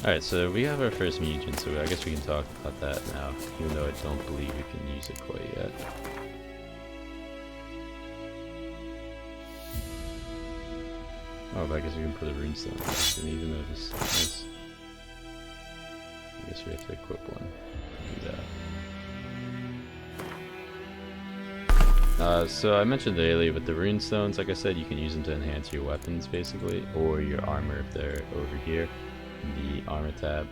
Alright, so we have our first mutagen, so I guess we can talk about that now, even though I don't believe we can use it quite yet. Oh, but I guess we can put a runestone. I didn't even notice. Nice. I guess we have to equip one. Do that. So I mentioned earlier, but the runestones, like I said, you can use them to enhance your weapons, basically, or your armor if they're over here in the armor tab.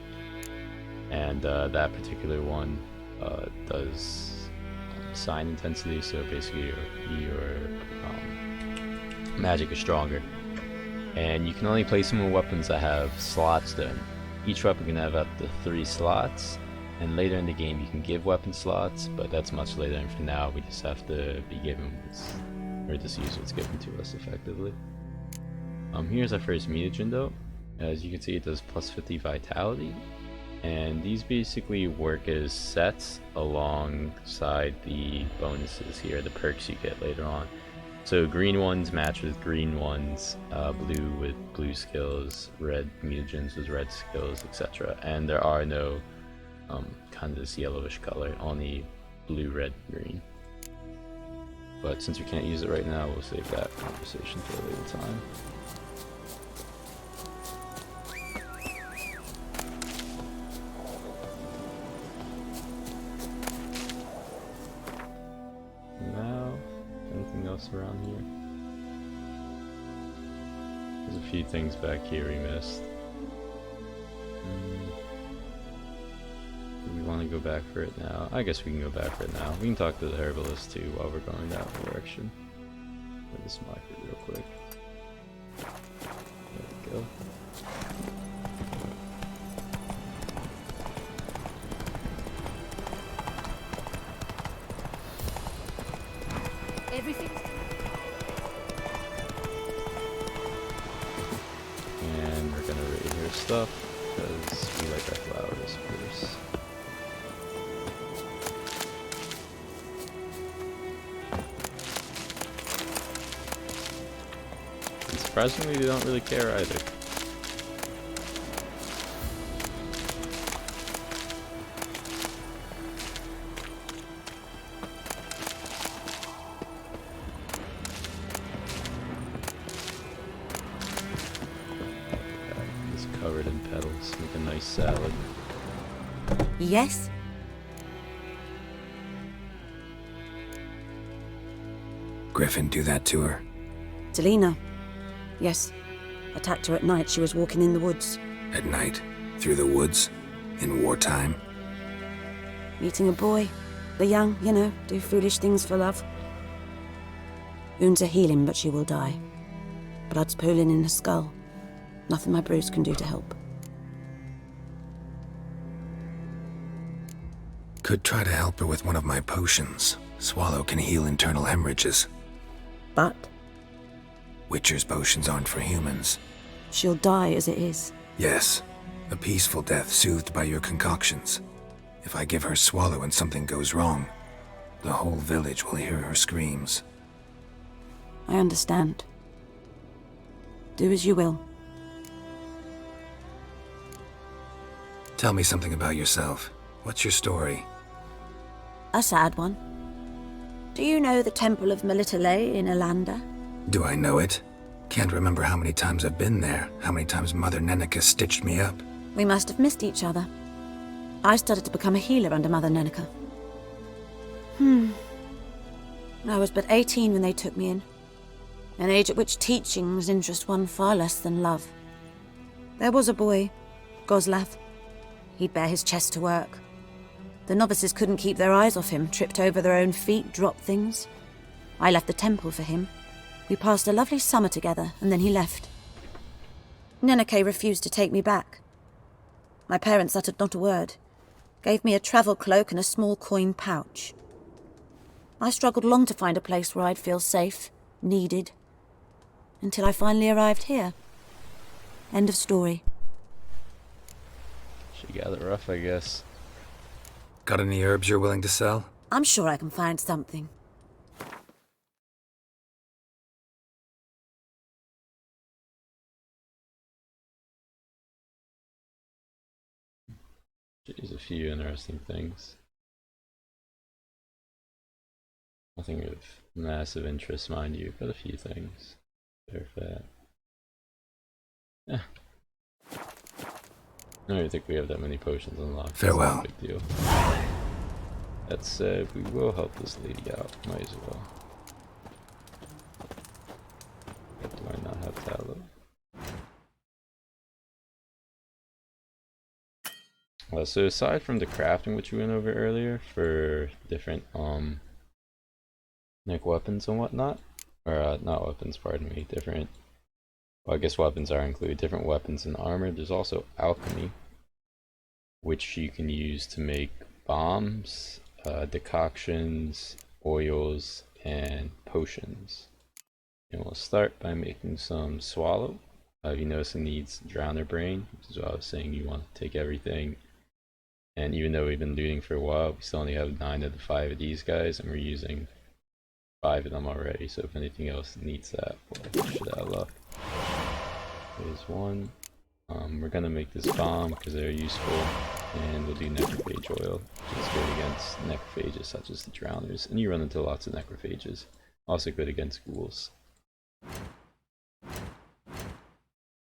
And that particular one does sign intensity, so basically your magic is stronger. And you can only place them in weapons that have slots then. Each weapon can have up to 3 slots, and later in the game you can give weapon slots, but that's much later, and for now we just have to be given or just use what's given to us effectively. Here's our first mutagen though. As you can see, it does plus 50 vitality, and these basically work as sets alongside the bonuses here, the perks you get later on. So green ones match with green ones, blue with blue skills, red mutagens with red skills, etc. And there are no kind of this yellowish color, only blue, red, green. But since we can't use it right now, we'll save that conversation for a later time. Around here. There's a few things back here we missed. Do we want to go back for it now? I guess we can go back for it now. We can talk to the herbalist too while we're going that direction. Let this mark it real quick. There we go. Everything. And we're gonna raid her stuff because we like our flowers first. surprisingly, they don't really care either. It's covered in petals. Make a nice salad. Yes? Griffin do that to her? Delina. Yes. Attacked her at night. She was walking in the woods. At night? Through the woods? In wartime? Meeting a boy. The young, you know, do foolish things for love. Wounds are healing, but she will die. Blood's pooling in her skull. Nothing my bruise can do to help. Could try to help her with one of my potions. Swallow can heal internal hemorrhages. But? Witcher's potions aren't for humans. She'll die as it is. Yes. A peaceful death soothed by your concoctions. If I give her Swallow and something goes wrong, the whole village will hear her screams. I understand. Do as you will. Tell me something about yourself. What's your story? A sad one. Do you know the Temple of Melitele in Alanda? Do I know it? Can't remember how many times I've been there, how many times Mother Nenica stitched me up. We must have missed each other. I started to become a healer under Mother Nenica. I was but 18 when they took me in. An age at which teachings interest one far less than love. There was a boy, Goslav. He'd bare his chest to work. The novices couldn't keep their eyes off him, tripped over their own feet, dropped things. I left the temple for him. We passed a lovely summer together, and then he left. Nenike refused to take me back. My parents uttered not a word, gave me a travel cloak and a small coin pouch. I struggled long to find a place where I'd feel safe, needed, until I finally arrived here. End of story. She got it rough, I guess. Got any herbs you're willing to sell? I'm sure I can find something. There's a few interesting things. Nothing of massive interest, mind you, but a few things. They're fat. Yeah. I don't think we have that many potions unlocked. Farewell. Big deal. That said, we will help this lady out. Might as well. Do I not have tallow? So aside from the crafting which we went over earlier for different like weapons and whatnot, or not weapons, pardon me, different, well, I guess weapons are included, different weapons and armor. There's also alchemy, which you can use to make bombs, decoctions, oils, and potions. And we'll start by making some Swallow. You notice it needs Drowner Brain, which is what I was saying. You want to take everything. And even though we've been looting for a while, we still only have 9 of the 5 of these guys, and we're using 5 of them already. So if anything else needs that, we'll push it out of luck. There's one. We're gonna make this bomb because they're useful, and we'll do necrophage oil, which is good against necrophages such as the drowners, and you run into lots of necrophages. Also good against ghouls.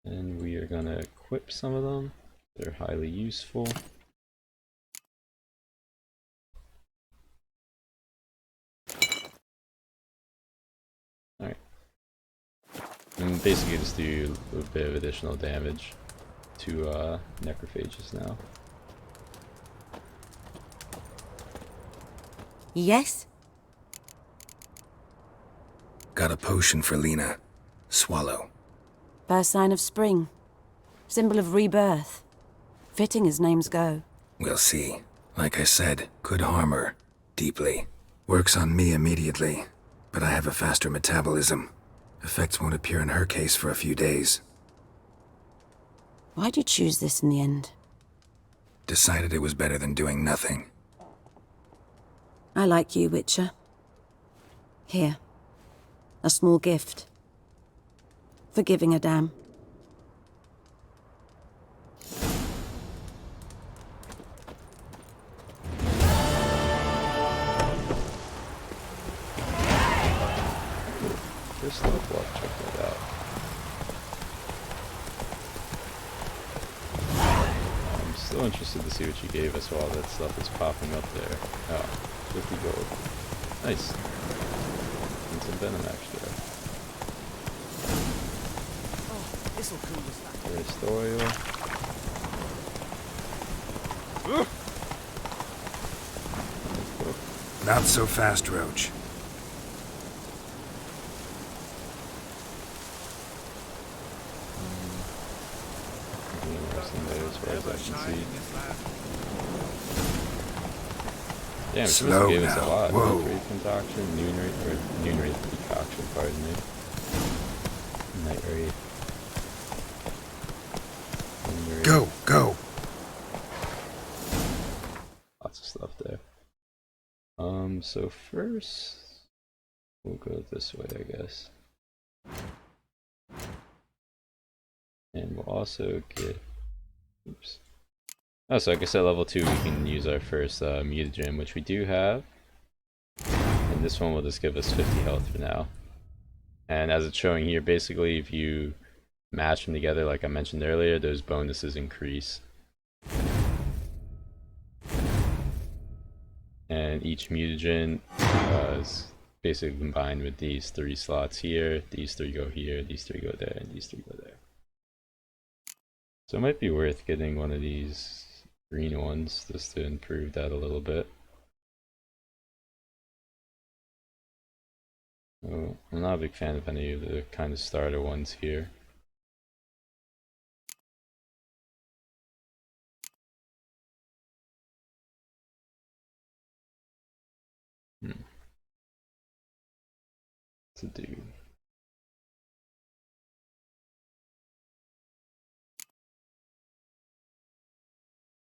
And we are gonna equip some of them. They're highly useful. Alright. And basically just do a bit of additional damage to necrophages now. Yes? Got a potion for Lena. Swallow. First sign of spring. Symbol of rebirth. Fitting as names go. We'll see. Like I said, could harm her. Deeply. Works on me immediately, but I have a faster metabolism. Effects won't appear in her case for a few days. Why'd you choose this in the end? Decided it was better than doing nothing. I like you, Witcher. Here. A small gift. for giving a damn. There's stuff left, check that out. I'm still interested to see what you gave us while that stuff is popping up there. Oh, 50 gold. Nice. And some venom extra. Oh, this'll cool us back. There's oil. Not so fast, Roach. As far as I can see. Damn, she Slow gave us a now. lot. Whoa. Night Raid concoction, noon raid decoction, pardon me. Night raid. Noon raid. Go, go. Lots of stuff there. So first we'll go this way, I guess. And we'll also get, oops. Oh, so like I said, level 2 we can use our first mutagen, which we do have. And this one will just give us 50 health for now. And as it's showing here, basically if you match them together, like I mentioned earlier, those bonuses increase. And each mutagen is basically combined with these 3 slots here. These 3 go here, these 3 go there, and these 3 go there. So it might be worth getting one of these green ones just to improve that a little bit. Oh, I'm not a big fan of any of the kind of starter ones here. To do.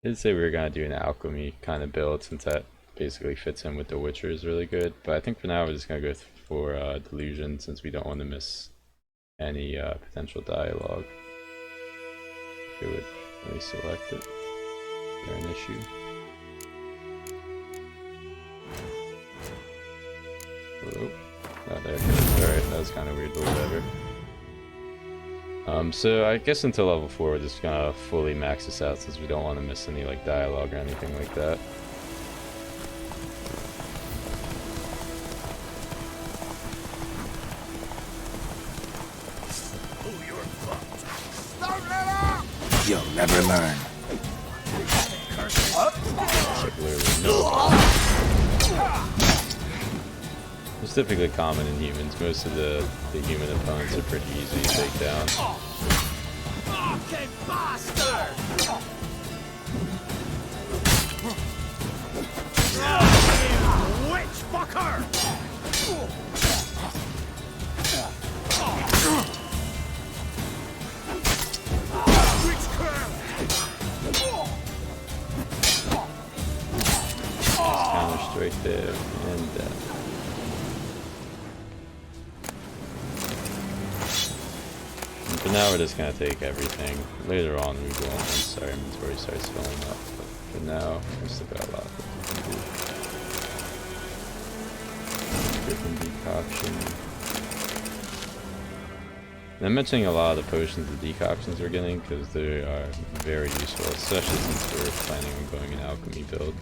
I did say we were gonna do an alchemy kind of build since that basically fits in with the Witchers really good, but I think for now we're just gonna go for delusion since we don't want to miss any potential dialogue. If it would let me select it. Is there an issue? Hello? Oh, there. Alright, that was kind of weird, but whatever. So I guess until level 4 we're just gonna fully max this out since we don't want to miss any like dialogue or anything like that. You'll never learn. It's typically common in humans. Most of the human opponents are pretty easy to take down. Fucking bastard! You witch fucker! Counter straight there and death. For now we're just gonna take everything. Later on we will once our inventory starts filling up. But for now, we still got a lot that we can do. Different decoction. And I'm mentioning a lot of the potions and decoctions we're getting because they are very useful, especially since we're planning on going an alchemy build.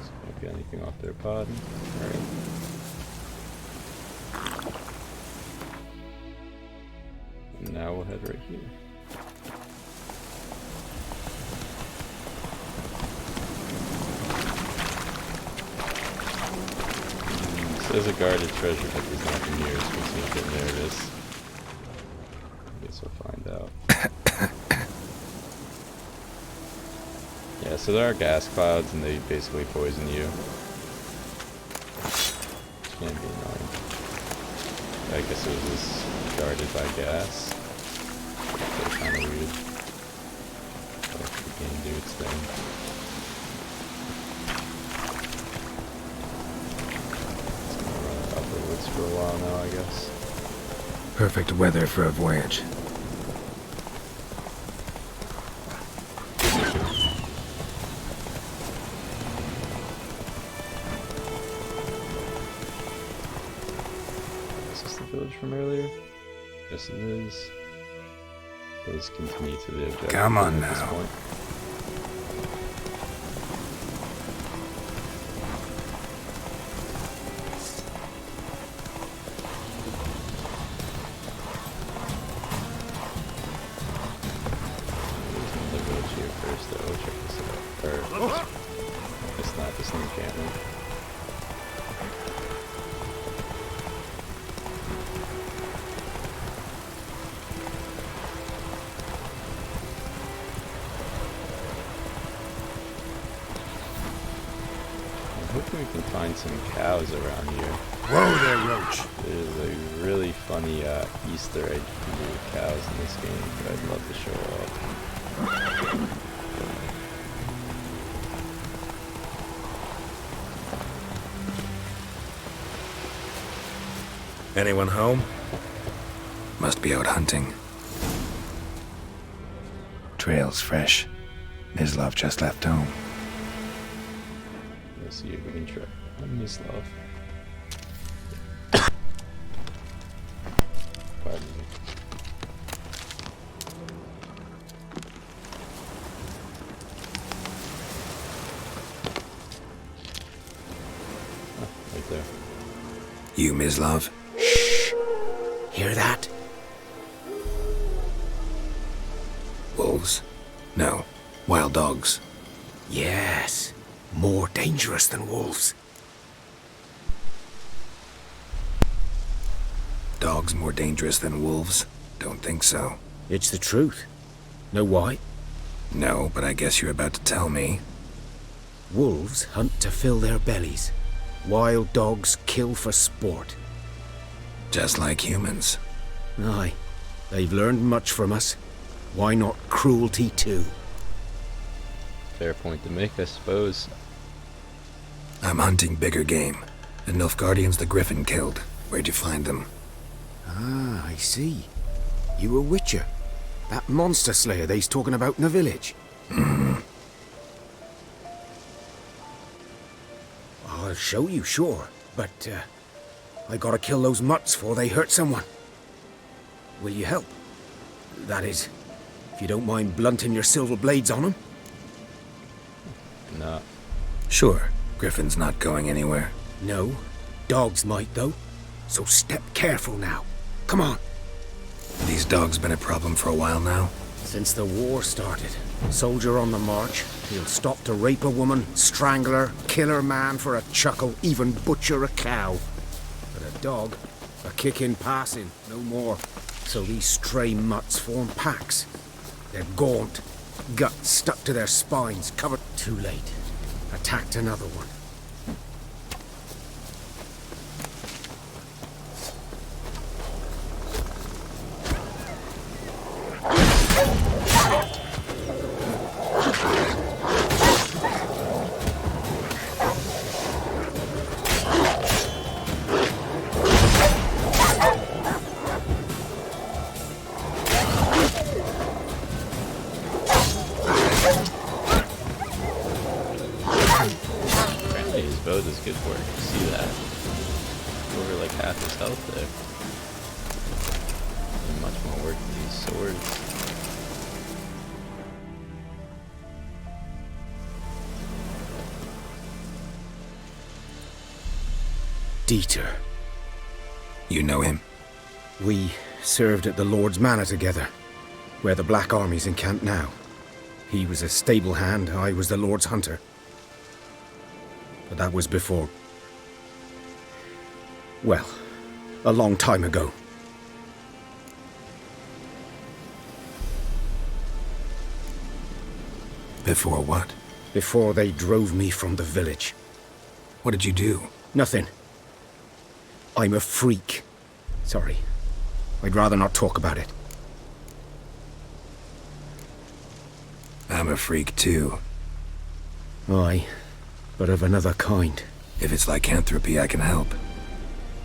So don't get anything off their pod. Alright. And now we'll head right here. There's a guarded treasure, but there's nothing here, so makes me a bit nervous. I guess we'll find out. Yeah, so there are gas clouds and they basically poison you. Which can be annoying. I guess it was just guarded by gas. That's kind of weird. Let the game do its thing. for a while now, I guess. Perfect weather for a voyage. Is this the village from earlier? Yes, it is. Let's continue to the objective. Come on at this now. point. There's another village here first, though. Check this out. Or, it's not this new encampment. I'm hoping we can find some cows around here. Whoa there, Roach. There's a really funny Easter egg you can do with cows in this game that I'd love to show off. Anyone home? Must be out hunting. Trail's fresh. Mislav just left home. Let's see if we can try. Mislav. Pardon me. Oh, right there. You, Mislav? Hear that? Wolves? No. Wild dogs. Yes. More dangerous than wolves. Dogs more dangerous than wolves? Don't think so. It's the truth. Know why? No, but I guess you're about to tell me. Wolves hunt to fill their bellies. Wild dogs kill for sport. Just like humans. Aye. They've learned much from us. Why not cruelty too? Fair point to make, I suppose. I'm hunting bigger game. The Nilfgaardians the Griffin killed. Where'd you find them? Ah, I see. You a witcher. That monster slayer they's talking about in the village. I'll show you, sure. But, I gotta kill those mutts before they hurt someone. Will you help? That is, if you don't mind blunting your silver blades on them. No. Sure. Griffin's not going anywhere. No. Dogs might, though. So step careful now. Come on. These dogs been a problem for a while now? Since the war started. Soldier on the march. He'll stop to rape a woman, strangle her, kill her man for a chuckle, even butcher a cow. But a dog, a kick in passing, no more. So these stray mutts form packs. They're gaunt, guts stuck to their spines, covered. Too late. Attacked another one. Does good work. You see that? Over like half his health there. And much more work than these swords. Dieter. You know him? We served at the Lord's Manor together, where the Black Army's encamped now. He was a stable hand, I was the Lord's hunter. But that was before... well, a long time ago. Before what? Before they drove me from the village. What did you do? Nothing. I'm a freak. Sorry. I'd rather not talk about it. I'm a freak too. Aye. But of another kind. If it's lycanthropy, I can help.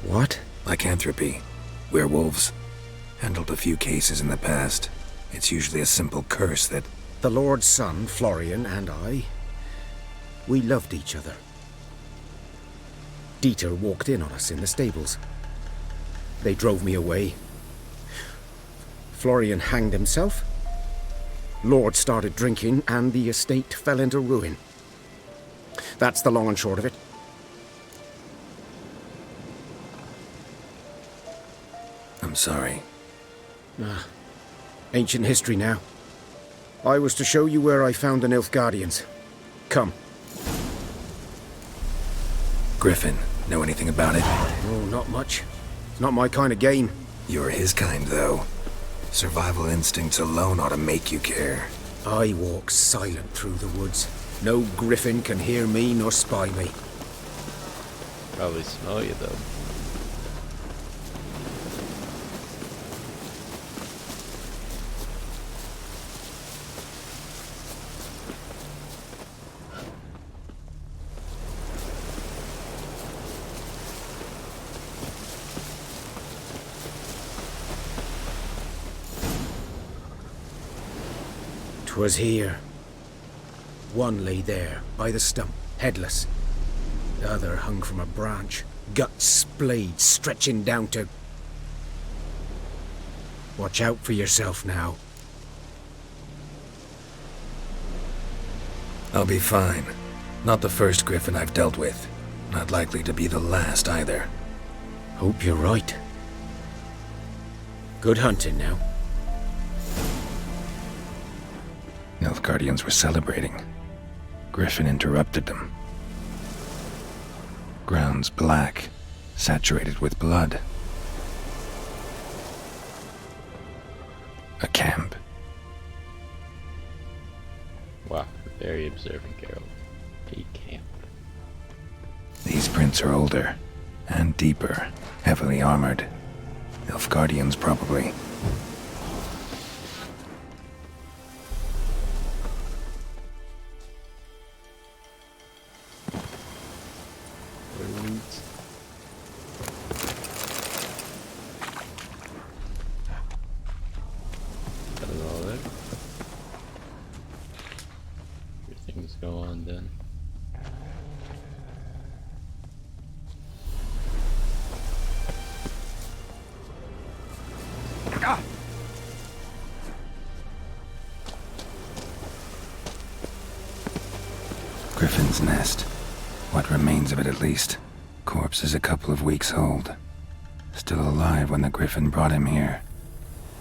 What? Lycanthropy. Werewolves. Handled a few cases in the past. It's usually a simple curse that... The Lord's son, Florian, and I, we loved each other. Dieter walked in on us in the stables. They drove me away. Florian hanged himself. Lord started drinking, and the estate fell into ruin. That's the long and short of it. I'm sorry. Ancient history now. I was to show you where I found the Nilfgaardians. Come. Griffin, know anything about it? Oh, not much. It's not my kind of game. You're his kind, though. Survival instincts alone ought to make you care. I walk silent through the woods. No griffin can hear me nor spy me. Probably smell you, though. Was here. One lay there, by the stump, headless. The other hung from a branch, guts splayed, stretching down to... Watch out for yourself now. I'll be fine. Not the first griffin I've dealt with. Not likely to be the last, either. Hope you're right. Good hunting now. Nilfgaardians were celebrating. Griffin interrupted them. Grounds black, saturated with blood. A camp. Wow, very observant, Geralt. A camp. These prints are older, and deeper, heavily armored. Nilfgaardians, probably. Go on then. Griffin's nest. What remains of it, at least. Corpse is a couple of weeks old. Still alive when the Griffin brought him here.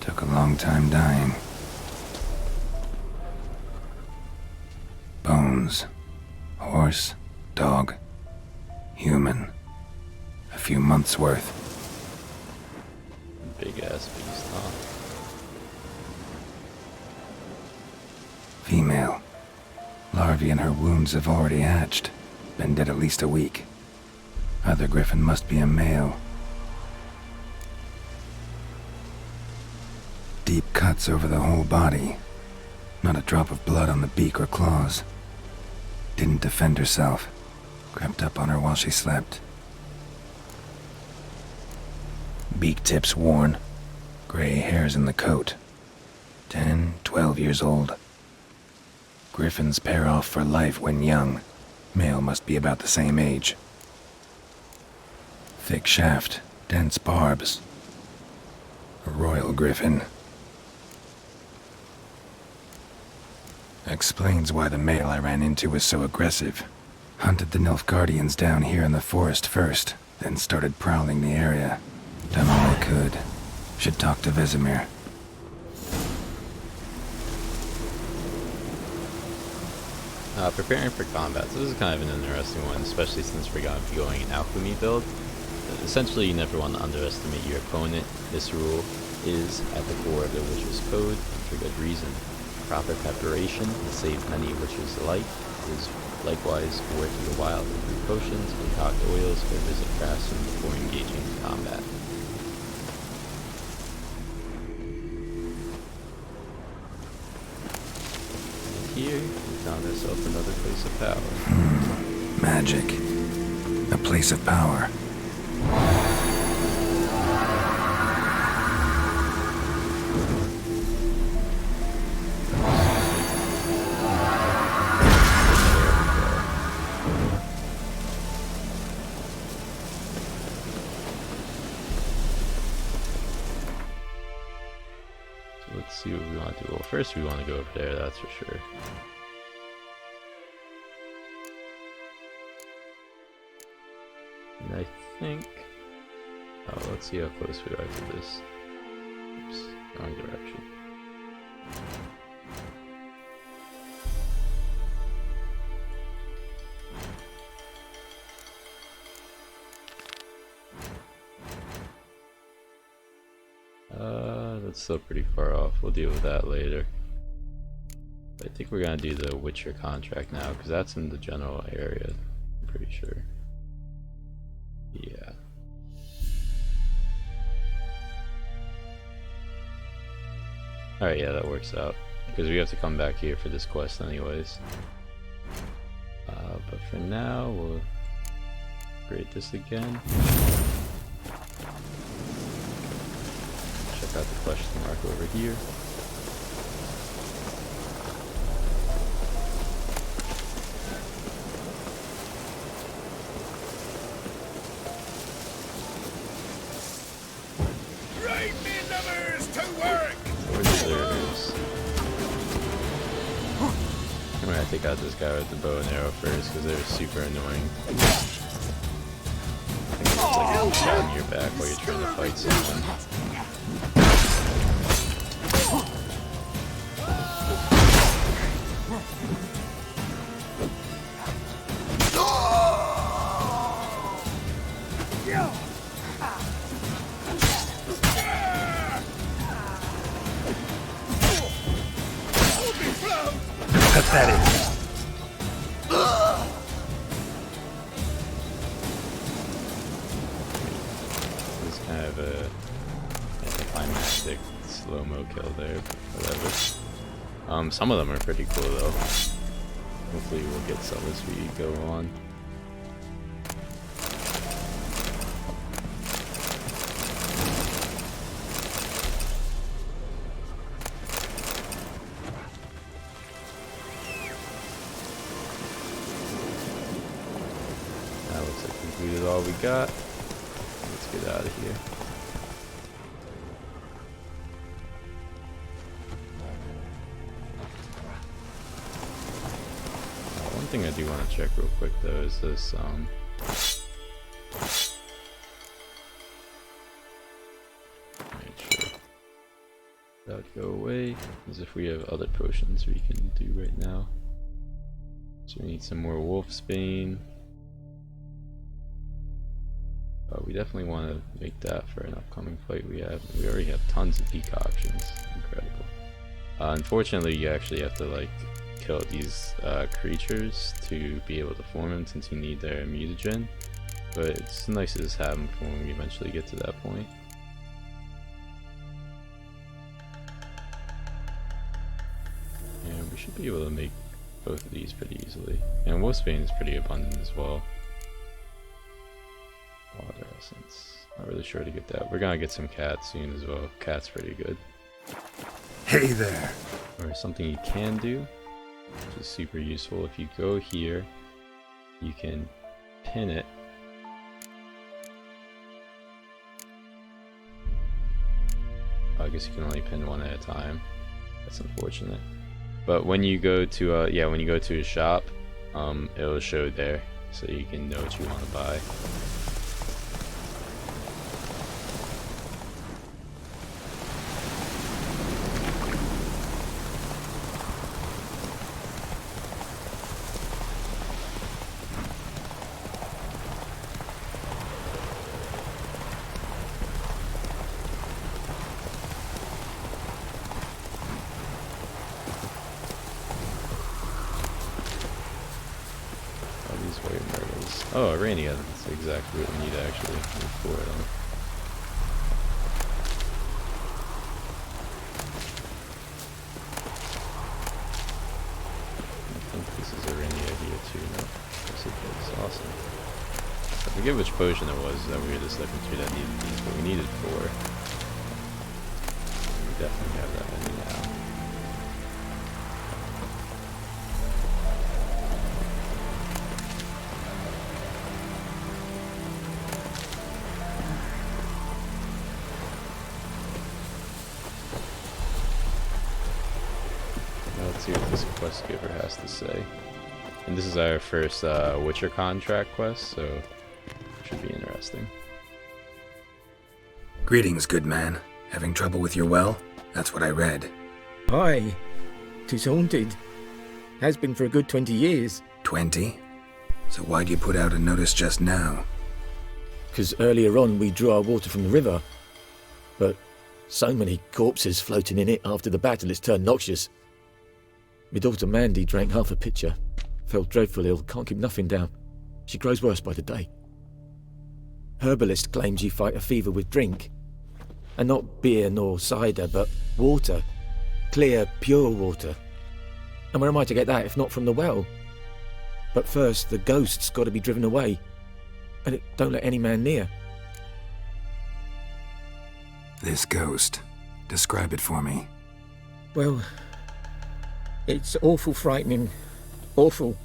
Took a long time dying. Bones. Horse, dog, human. A few months' worth. Big ass beast, huh? Female. Larvae in her wounds have already hatched. Been dead at least a week. Other Griffin must be a male. Deep cuts over the whole body. Not a drop of blood on the beak or claws. Didn't defend herself. Crept up on her while she slept. Beak tips worn. Gray hairs in the coat. 10, 12 years old. Griffins pair off for life when young. Male must be about the same age. Thick shaft, dense barbs. A royal griffin. Explains why the male I ran into was so aggressive. Hunted the Nilfgaardians down here in the forest first, then started prowling the area. Done all I could. Should talk to Vesemir. Preparing for combat. So this is kind of an interesting one, especially since we're going to be going an alchemy build. Essentially, you never want to underestimate your opponent. This rule is at the core of the Witcher's Code, and for good reason. Proper preparation to save many Witcher's life is likewise worth your while to brew potions, concoct oils, or visit craftsmen before engaging in combat. And here, we found ourselves another place of power. Magic. A place of power. see what we want to do. Well, first we want to go over there, that's for sure. And I think... Oh, let's see how close we are to this. Oops, wrong direction. That's still pretty far off. We'll deal with that later. I think we're gonna do the Witcher contract now, because that's in the general area, I'm pretty sure. Yeah. Alright, yeah, that works out. Because we have to come back here for this quest anyways. But for now, we'll upgrade this again. Check out the question mark over here. Right me numbers to work! Observers. I'm gonna take out this guy with the bow and arrow first because they're super annoying. I think it's like a shot in your back while you're trying to fight someone. Pathetic. It's kind of a anticlimactic slow-mo kill there, but whatever. Some of them are pretty cool though. Hopefully we'll get some as we go on. Completed all we got. Let's get out of here. One thing I do want to check real quick though is this make sure that go away, as if we have other potions we can do right now. So we need some more Wolfsbane. We definitely want to make that for an upcoming fight. We already have tons of decoctions. Incredible. Unfortunately, you actually have to like kill these creatures to be able to form them, since you need their mutagen. But it's nice to just have them for when we eventually get to that point. And we should be able to make both of these pretty easily. And Wolfsbane is pretty abundant as well. Water essence. Not really sure to get that. We're gonna get some cats soon as well. Cat's pretty good. Hey there. Or something you can do, which is super useful. If you go here, you can pin it. I guess you can only pin one at a time. That's unfortunate. But when you go to when you go to a shop, it'll show there, so you can know what you want to buy. Oh, Irania, that's exactly what we need actually for it. I think this is Irania here too. No, yes it is. Awesome. I forget which potion it was that we were just looking through that needed these, but we needed 4. We definitely have that many now. this quest giver has to say. And this is our first Witcher contract quest, so it should be interesting. Greetings, good man. Having trouble with your well? That's what I read. Aye. 'Tis haunted. Has been for a good 20 years. 20? So why'd you put out a notice just now? 'Cause earlier on we drew our water from the river. But so many corpses floating in it after the battle it's turned noxious. My daughter Mandy drank half a pitcher. Fell dreadful ill, can't keep nothing down. She grows worse by the day. Herbalist claims you fight a fever with drink. And not beer nor cider, but water. Clear, pure water. And where am I to get that if not from the well? But first, the ghost's got to be driven away. And it don't let any man near. This ghost. Describe it for me. Well, it's awful frightening. Awful.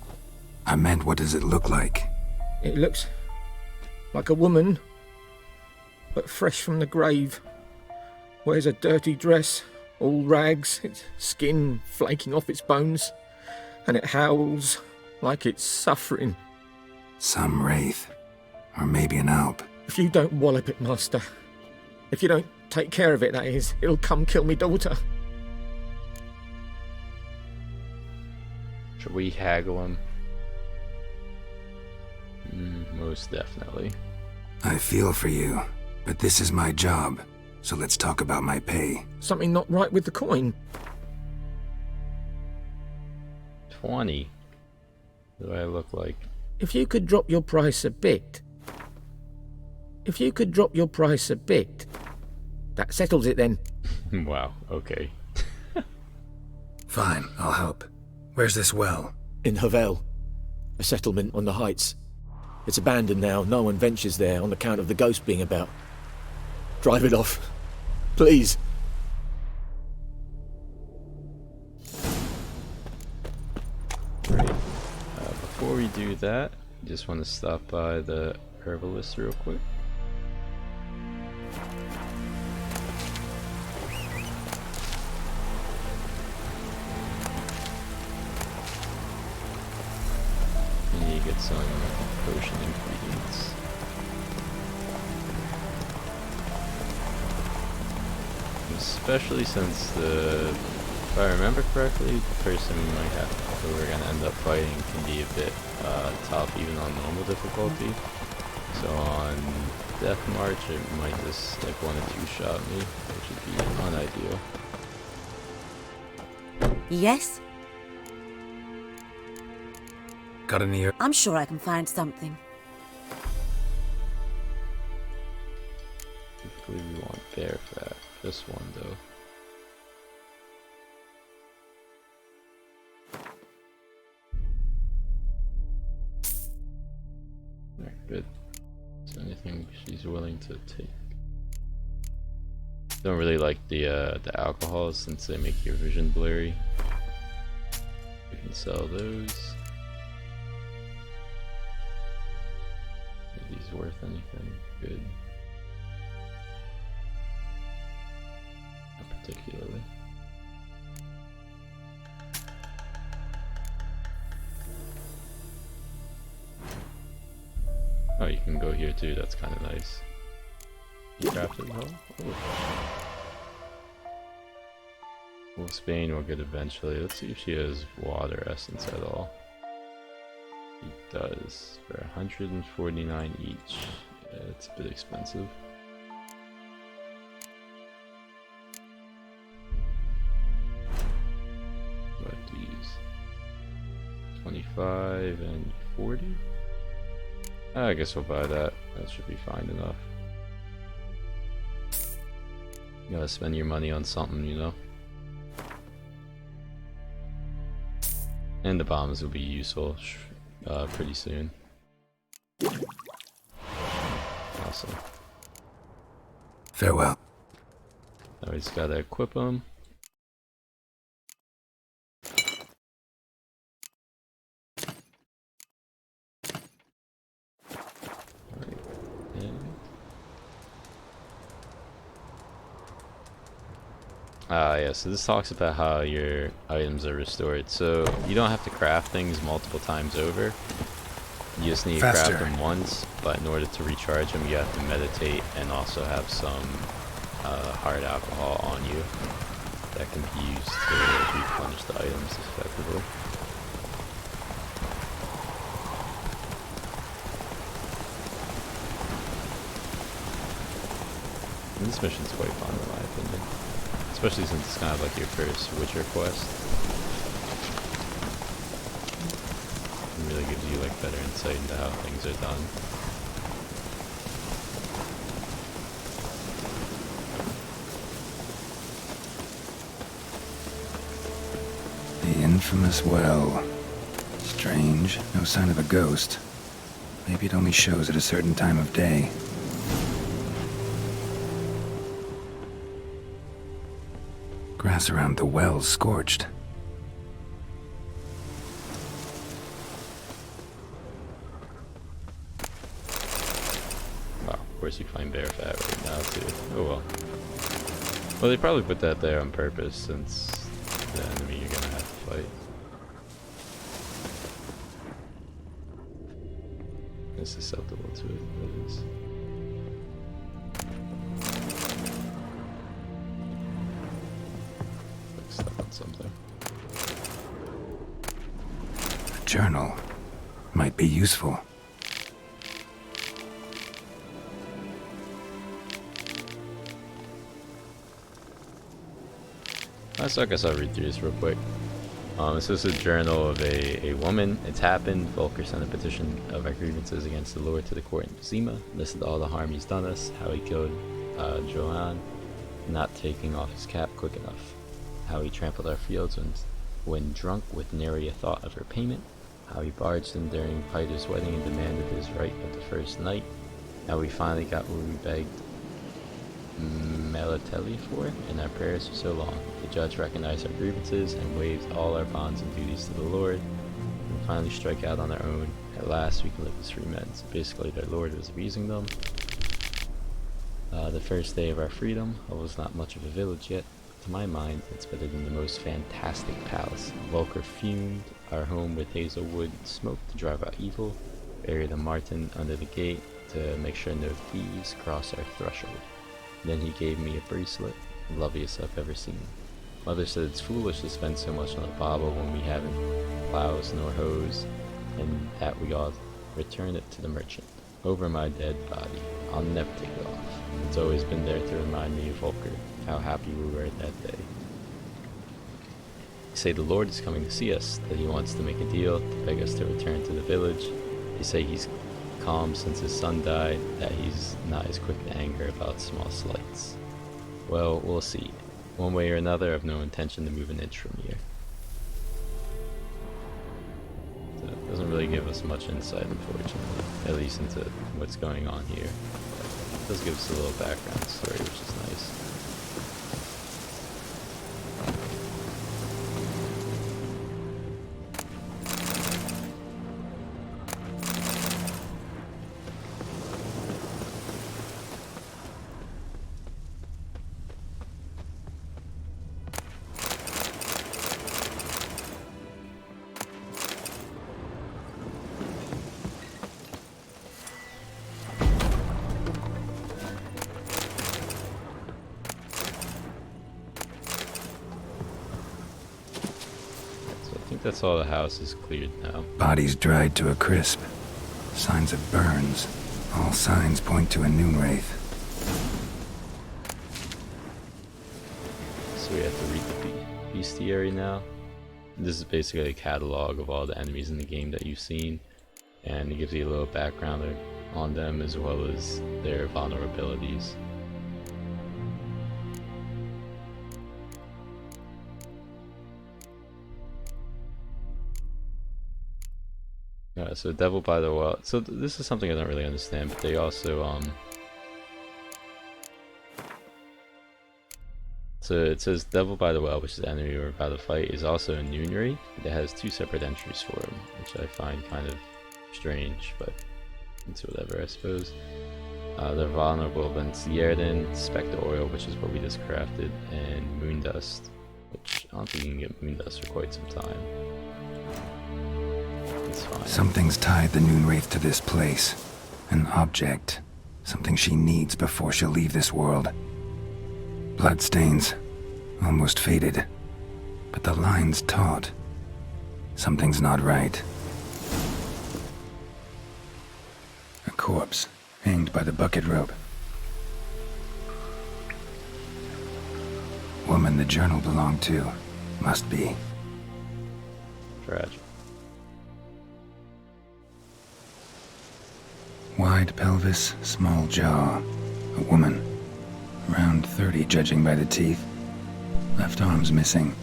I meant, what does it look like? It looks like a woman, but fresh from the grave. Wears a dirty dress, all rags, its skin flaking off its bones, and it howls like it's suffering. Some wraith. Or maybe an alp. If you don't wallop it, master, if you don't take care of it, that is, it'll come kill me daughter. Should we haggle him? Most definitely. I feel for you, but this is my job, so let's talk about my pay. Something not right with the coin. 20. What do I look like? If you could drop your price a bit. If you could drop your price a bit. That settles it then. Wow, okay. Fine, I'll help. Where's this well? In Havel, a settlement on the heights. It's abandoned now, no one ventures there on account of the ghost being about. Drive it off, please. Great. Before we do that, I just want to stop by the herbalist real quick. Get some potion ingredients. Especially since if I remember correctly, the person who we're gonna end up fighting can be a bit tough even on normal difficulty. So on Death March it might just like 1 or 2 shot me, which would be unideal. Yes? Got any? I'm sure I can find something. Typically we want bear fat. This one though. Alright, good. Is there anything she's willing to take? Don't really like the alcohols since they make your vision blurry. We can sell those. Are these worth anything? Good. Not particularly. Oh, you can go here too, that's kind of nice. Crafted well? Well, Spain will get eventually. Let's see if she has water essence at all. She does, for 149 each. Yeah, it's a bit expensive. What these? 25 and 40? I guess we'll buy that. That should be fine enough. You gotta spend your money on something, you know? And the bombs will be useful pretty soon. Awesome. Farewell. Now we just gotta equip them. Yeah, so this talks about how your items are restored. So you don't have to craft things multiple times over. You just need to craft them once, but in order to recharge them, you have to meditate and also have some hard alcohol on you that can be used to replenish the items effectively. And this mission's quite fun in my opinion, especially since it's kind of like your first Witcher quest. It really gives you like better insight into how things are done. The infamous well. Strange, no sign of a ghost. Maybe it only shows at a certain time of day. Grass around the well's scorched. Wow, of course you find bear fat right now too. Oh well. Well, they probably put that there on purpose since the enemy you're gonna have to fight. It's susceptible to it, that is. Like stuck on something. A journal. Might be useful. So I guess I'll read through this real quick. This is a journal of a woman. It's happened. Volker sent a petition of our grievances against the Lord to the court in Zima. Listed all the harm he's done us. How he killed Johan, not taking off his cap quick enough. How he trampled our fields when drunk with nary a thought of repayment. How he barged in during Piter's wedding and demanded his right of the first night. How we finally got what we begged Melatelli for in our prayers for so long. The judge recognized our grievances and waived all our bonds and duties to the Lord. We finally strike out on our own. At last we can live as free men. So basically their Lord was abusing them. The first day of our freedom was not much of a village yet. To my mind, it's better than the most fantastic palace. Volker fumed our home with hazelwood smoke to drive out evil. Buried a marten under the gate to make sure no thieves cross our threshold. Then he gave me a bracelet, the loveliest I've ever seen. Mother said it's foolish to spend so much on a bauble when we haven't plows nor hoes, and that we ought return it to the merchant. Over my dead body, I'll never take it off. It's always been there to remind me of Volker, how happy we were that day. They say the Lord is coming to see us, that he wants to make a deal, to beg us to return to the village. They say he's calm since his son died, that he's not as quick to anger about small slights. Well, we'll see. One way or another, I've no intention to move an inch from here. So it doesn't really give us much insight, unfortunately, at least into what's going on here. But it does give us a little background story, which is nice. That's all the house is cleared now. Bodies dried to a crisp. Signs of burns. All signs point to a noon wraith. So we have to read the bestiary now. This is basically a catalog of all the enemies in the game that you've seen, and it gives you a little background on them as well as their vulnerabilities. So Devil by the Well. So this is something I don't really understand, but they also so it says Devil by the Well, which is the enemy we're about to fight, is also a noon wraith. It has two separate entries for him, which I find kind of strange, but it's whatever, I suppose. They're vulnerable against Yerden, Spectre Oil, which is what we just crafted, and Moon Dust, which I don't think you can get Moon Dust for quite some time. It's fine. Something's tied the Noon Wraith to this place. An object. Something she needs before she'll leave this world. Bloodstains. Almost faded. But the line's taut. Something's not right. A corpse, hanged by the bucket rope. Woman the journal belonged to. Must be. Tragic. Wide pelvis, small jaw. A woman. Around 30, judging by the teeth. Left arm's missing.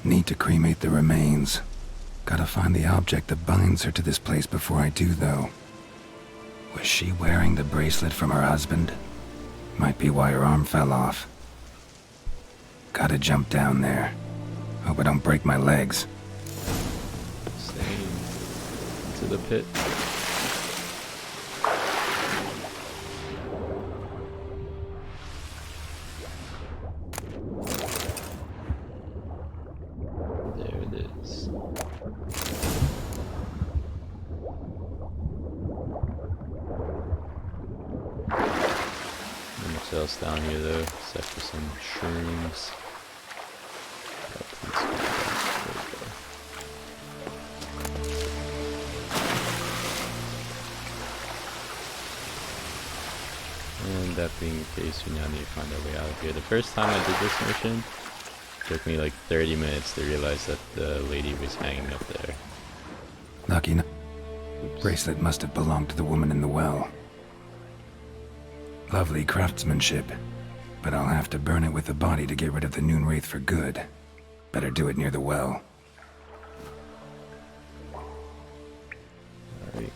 Need to cremate the remains. Gotta find the object that binds her to this place before I do, though. Was she wearing the bracelet from her husband? Might be why her arm fell off. Gotta jump down there. Hope I don't break my legs. Staying into the pit. There it is. Not much else down here though, except for some shrooms. And that being the case, we now need to find our way out of here. The first time I did this mission, it took me like 30 minutes to realize that the lady was hanging up there. Lucky enough. Bracelet must have belonged to the woman in the well. Lovely craftsmanship, but I'll have to burn it with the body to get rid of the Noon Wraith for good. Better do it near the well. Alright.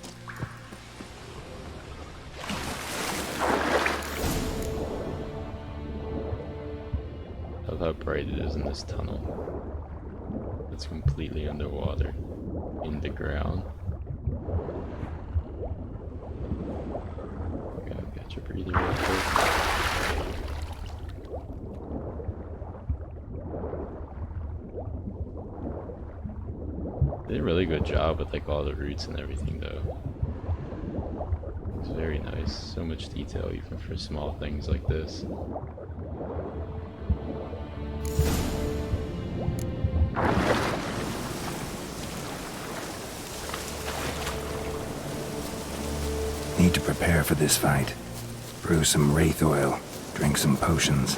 I love how bright it is in this tunnel. It's completely underwater, in the ground. Okay, get your breather real quick. They did a really good job with like all the roots and everything though. It's very nice. So much detail even for small things like this. Need to prepare for this fight. Brew some wraith oil, drink some potions.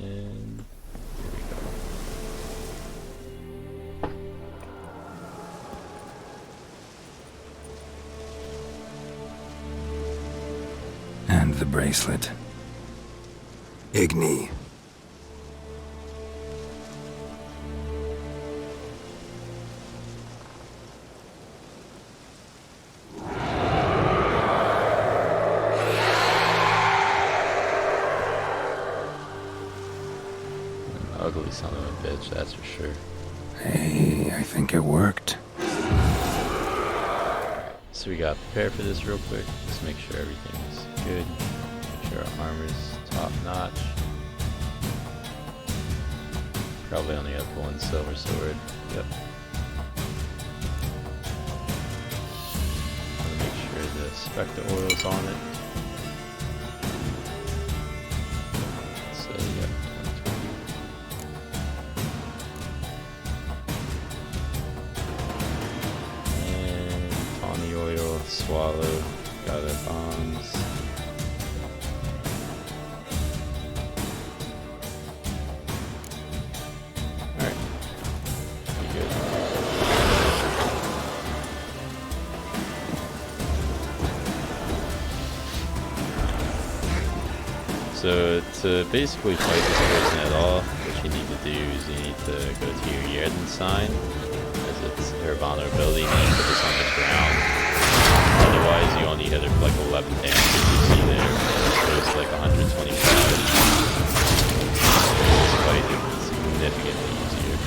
And here we go. And the bracelet. Igni. Ugly son of a bitch, that's for sure. Hey, I think it worked. So we got prepared for this real quick. Just make sure everything's good. Make sure our armor's top notch. Probably only have one silver sword. Yep. Want to make sure the Spectre oil's on it. So yep. Oil, swallow, got our bombs. Alright. Pretty good. So to basically fight this person at all, what you need to do is you need to go to your Yerden sign, as it's her vulnerability, and you put this on the ground. Otherwise, you only hit her for like 11 damage. You see there, it was like 125. This fight is significantly easier.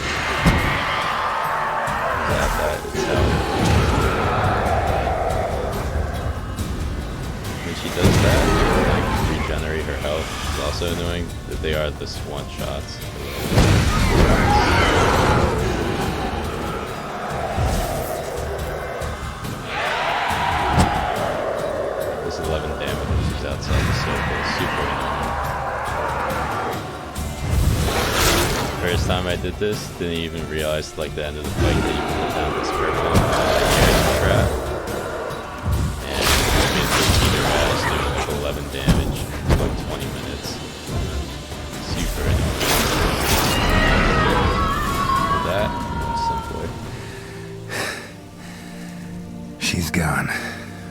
That itself. When she does that, like regenerate her health. It's also annoying that they are this one shots. This 11 damage when she's outside the circle is super annoying. First time I did this, didn't even realize like the end of the fight that you put down this purple trap. And it's been her ass doing like 11 damage for like 20 minutes. Super annoying. For that, simpler. She's gone.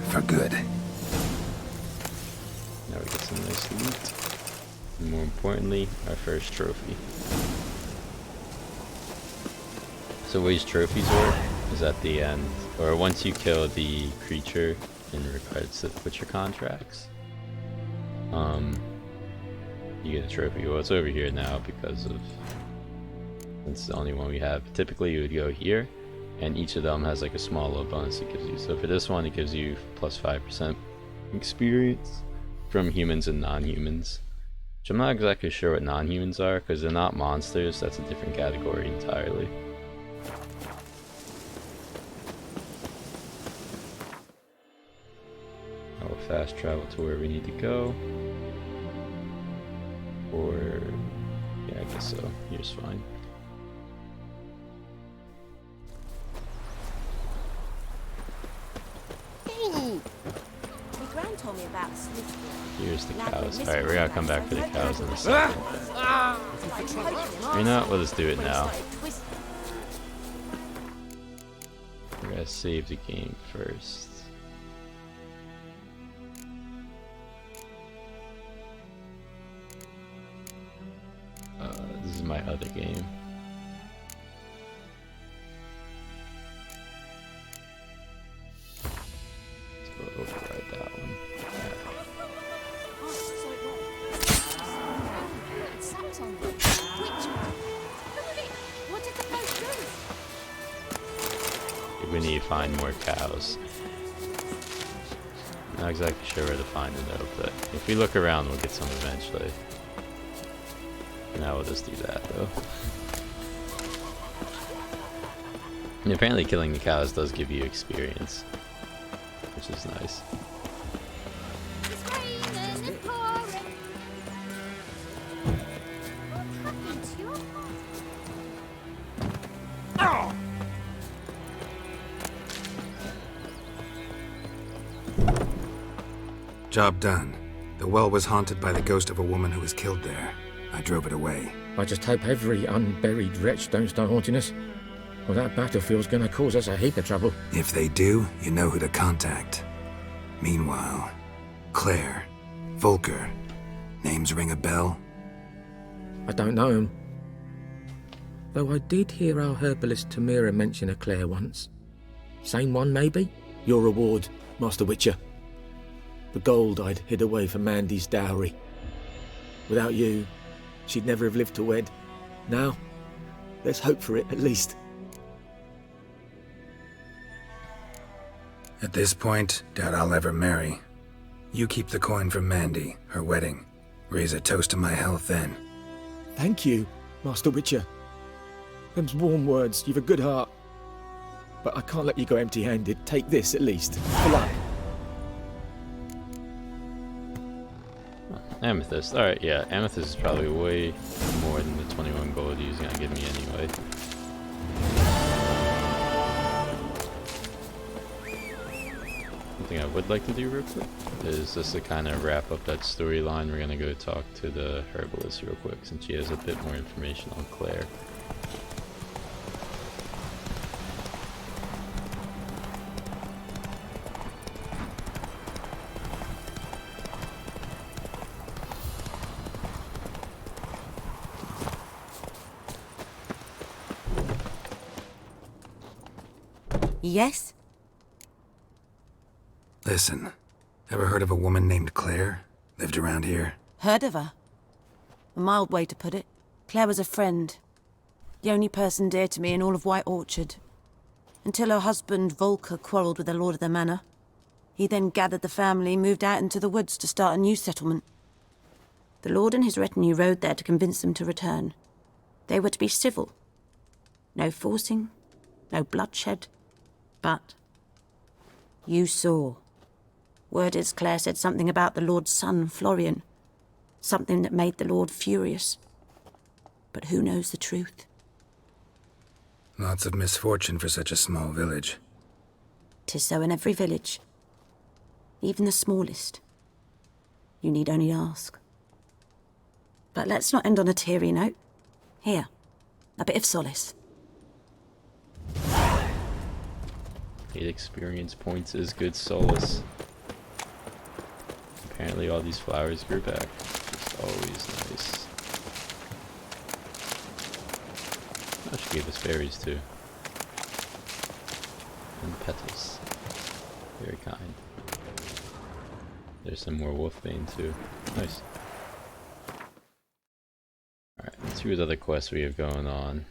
For good. Now we get some nice loot. And more importantly, our first trophy. So ways trophies work is at the end, or once you kill the creature in regards to the butcher contracts, you get a trophy. Well, it's over here now because of it's the only one we have. Typically you would go here, and each of them has like a small little bonus it gives you. So for this one, it gives you plus 5% experience from humans and non-humans, which I'm not exactly sure what non-humans are because they're not monsters. That's a different category entirely. I'll fast travel to where we need to go. Or yeah, I guess so. Here's fine. My gran told me about Smith. Here's the cows. Alright, we gotta come back for the cows in a second. You know what? We'll just do it now. We're gonna save the game first. This is my other game. So we'll override that one. We need to find more cows. Not exactly sure where to find them though, but if we look around, we'll get some eventually. Now we'll just do that though. And apparently killing the cows does give you experience, which is nice. Job done. The well was haunted by the ghost of a woman who was killed there. I drove it away. I just hope every unburied wretch don't start haunting us. Well, that battlefield's gonna cause us a heap of trouble. If they do, you know who to contact. Meanwhile, Claire, Volker, names ring a bell? I don't know him. Though I did hear our herbalist TEMERIAN mention a Claire once. Same one, maybe? Your reward, Master Witcher. The gold I'd hid away for Mandy's dowry. Without you, she'd never have lived to wed. Now, let's hope for it, at least. At this point, doubt I'll ever marry. You keep the coin from Mandy, her wedding. Raise a toast to my health then. Thank you, Master Witcher. Them's warm words, you've a good heart. But I can't let you go empty-handed. Take this, at least. For luck. Amethyst. Alright, yeah, Amethyst is probably way more than the 21 gold he's gonna give me anyway. One thing I would like to do real quick is just to kind of wrap up that storyline. We're gonna go talk to the herbalist real quick since she has a bit more information on Claire. Yes? Listen, Ever heard of a woman named Claire? Lived around here? Heard of her? A mild way to put it. Claire was a friend. The only person dear to me in all of White Orchard. Until her husband, Volker, quarrelled with the lord of the manor. He then gathered the family, moved out into the woods to start a new settlement. The lord and his retinue rode there to convince them to return. They were to be civil. No forcing, no bloodshed. But you saw. Word is Claire said something about the lord's son, Florian. Something that made the lord furious. But who knows the truth? Lots of misfortune for such a small village. 'Tis so in every village. Even the smallest. You need only ask. But let's not end on a teary note. Here, a bit of solace. 8 experience points is good solace. Apparently all these flowers grew back, which is always nice. Oh, she gave us berries too. And petals. Very kind. There's some more wolfbane too. Nice. Alright, let's see what other quests we have going on.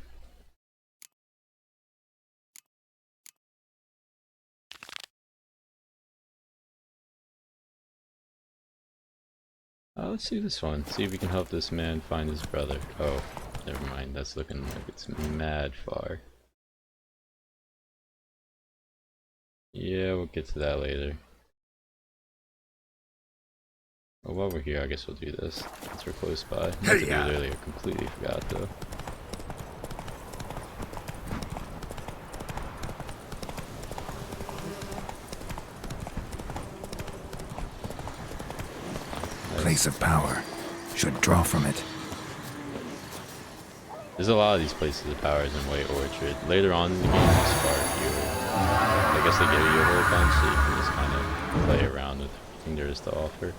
Let's see this one. See if we can help this man find his brother. Oh, never mind. That's looking like it's mad far. Yeah, we'll get to that later. Well, while we're here, I guess we'll do this, since we're close by. Meant to do it earlier, completely forgot though. Place of power. Should draw from it. There's a lot of these places of powers in White Orchard. Later on in the game, there's far fewer. I guess they give you a whole bunch so you can just kind of play around with everything there is to offer.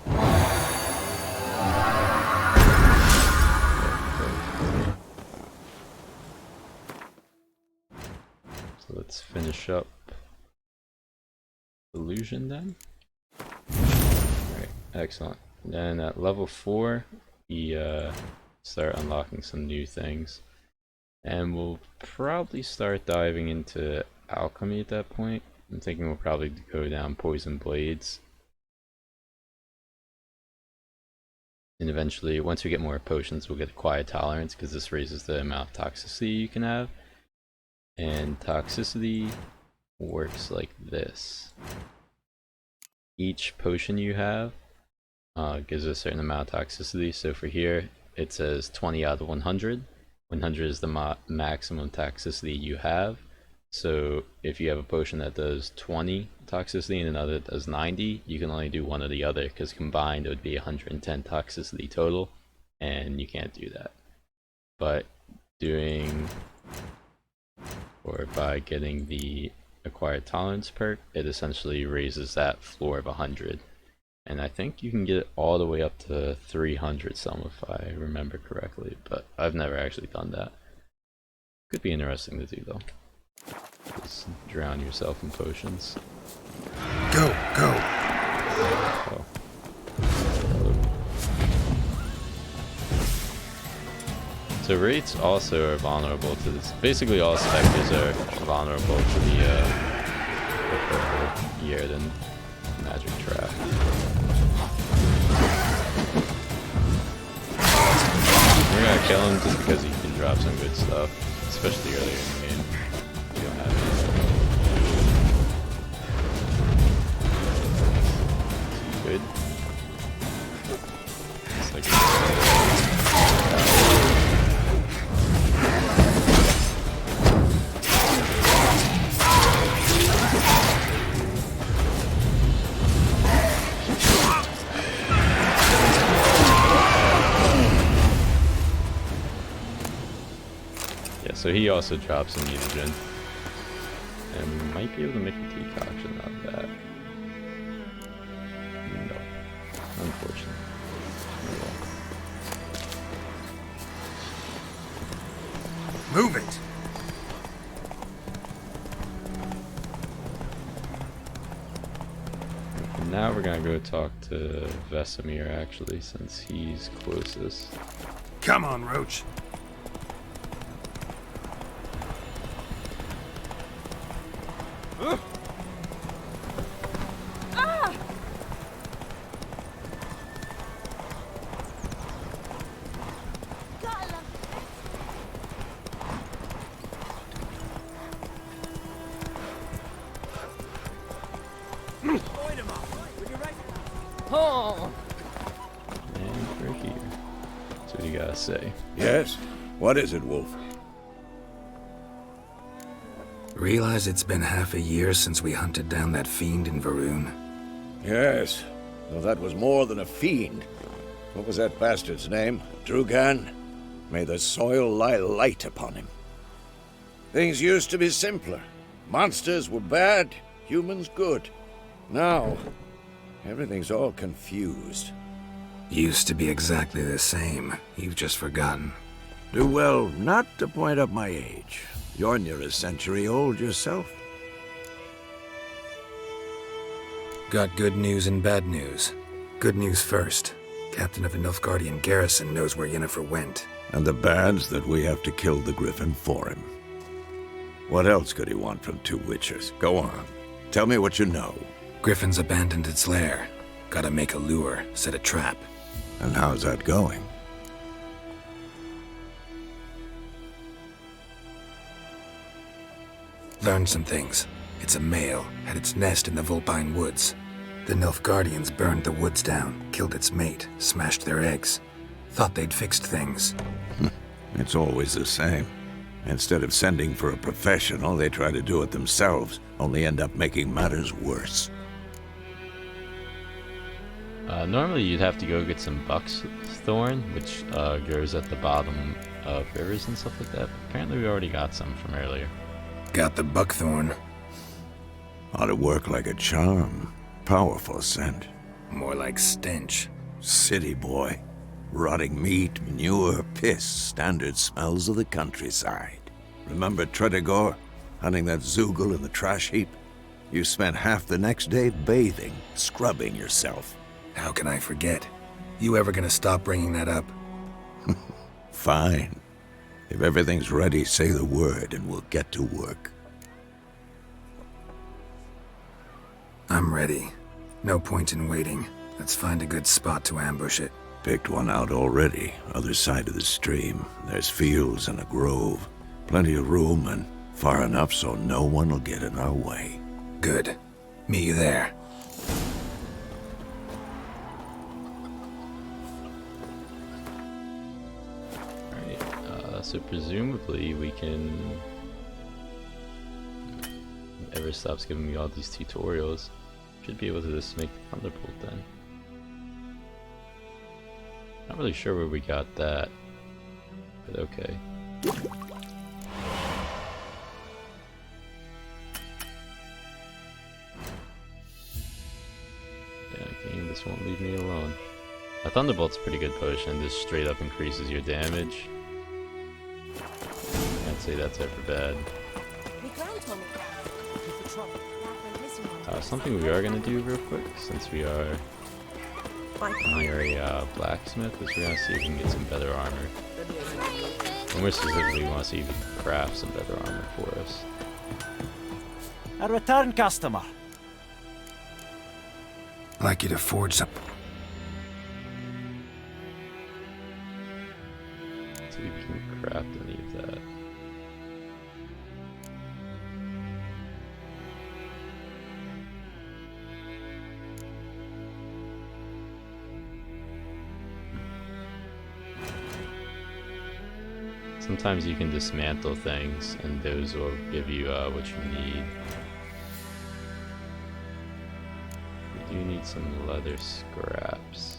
So let's finish up Illusion then. Alright, excellent. Then at level 4, we start unlocking some new things. And we'll probably start diving into alchemy at that point. I'm thinking we'll probably go down poison blades. And eventually, once we get more potions, we'll get quiet tolerance, because this raises the amount of toxicity you can have. And toxicity works like this. Each potion you have gives a certain amount of toxicity. So for here, it says 20 out of 100. 100 is the maximum toxicity you have. So if you have a potion that does 20 toxicity and another that does 90, you can only do one or the other, because combined it would be 110 toxicity total, and you can't do that. But by getting the acquired tolerance perk, it essentially raises that floor of 100. And I think you can get it all the way up to 300 some, if I remember correctly, but I've never actually done that. Could be interesting to do though. Just drown yourself in potions. Go, go. Oh. So wraiths also are vulnerable to this. Basically all specters are vulnerable to the Yerden magic trap. We're gonna kill him just because he can drop some good stuff, especially earlier in the game. We don't have it. Good. It's like so he also drops some mutagen, and we might be able to make a decoction out of that. No, unfortunately. Move it. Now we're gonna go talk to Vesemir, actually, since he's closest. Come on, Roach. And we're here. So what do you gotta say? Yes? What is it, Wolf? Realize it's been half a year since we hunted down that fiend in Varun? Yes. Well, that was more than a fiend. What was that bastard's name? Drugan? May the soil lie light upon him. Things used to be simpler. Monsters were bad, humans good. Now, everything's all confused. Used to be exactly the same. You've just forgotten. Do well not to point up my age. You're near a century old yourself. Got good news and bad news. Good news first. Captain of the Nilfgaardian garrison knows where Yennefer went. And the bad's that we have to kill the Griffin for him. What else could he want from two witchers? Go on. Tell me what you know. Griffin's abandoned its lair. Gotta make a lure, set a trap. And how's that going? Learned some things. It's a male, had its nest in the Vulpine Woods. The Nilfgaardians burned the woods down, killed its mate, smashed their eggs. Thought they'd fixed things. It's always the same. Instead of sending for a professional, they try to do it themselves, only end up making matters worse. Normally you'd have to go get some buckthorn, which grows at the bottom of rivers and stuff like that. Apparently we already got some from earlier. Got the buckthorn. Ought to work like a charm. Powerful scent. More like stench. City boy. Rotting meat, manure, piss, standard smells of the countryside. Remember Tredegor? Hunting that Zoogle in the trash heap? You spent half the next day bathing, scrubbing yourself. How can I forget? You ever gonna stop bringing that up? Fine. If everything's ready, say the word and we'll get to work. I'm ready. No point in waiting. Let's find a good spot to ambush it. Picked one out already, other side of the stream. There's fields and a grove. Plenty of room and far enough so no one will get in our way. Good. Meet you there. Alright, so presumably we can... Ever stops giving me all these tutorials. Should be able to just make the thunderbolt then. Not really sure where we got that, but okay. Yeah, game, this won't leave me alone. A thunderbolt's a pretty good potion. Just straight up increases your damage. Can't say that's ever bad. Something we are gonna do real quick, since we are near a blacksmith, is we're gonna see if we can get some better armor. And more specifically, we want to see if we can craft some better armor for us. A return customer. Like you to forge some. See if we can craft any of that. Sometimes you can dismantle things, and those will give you what you need. We do need some leather scraps.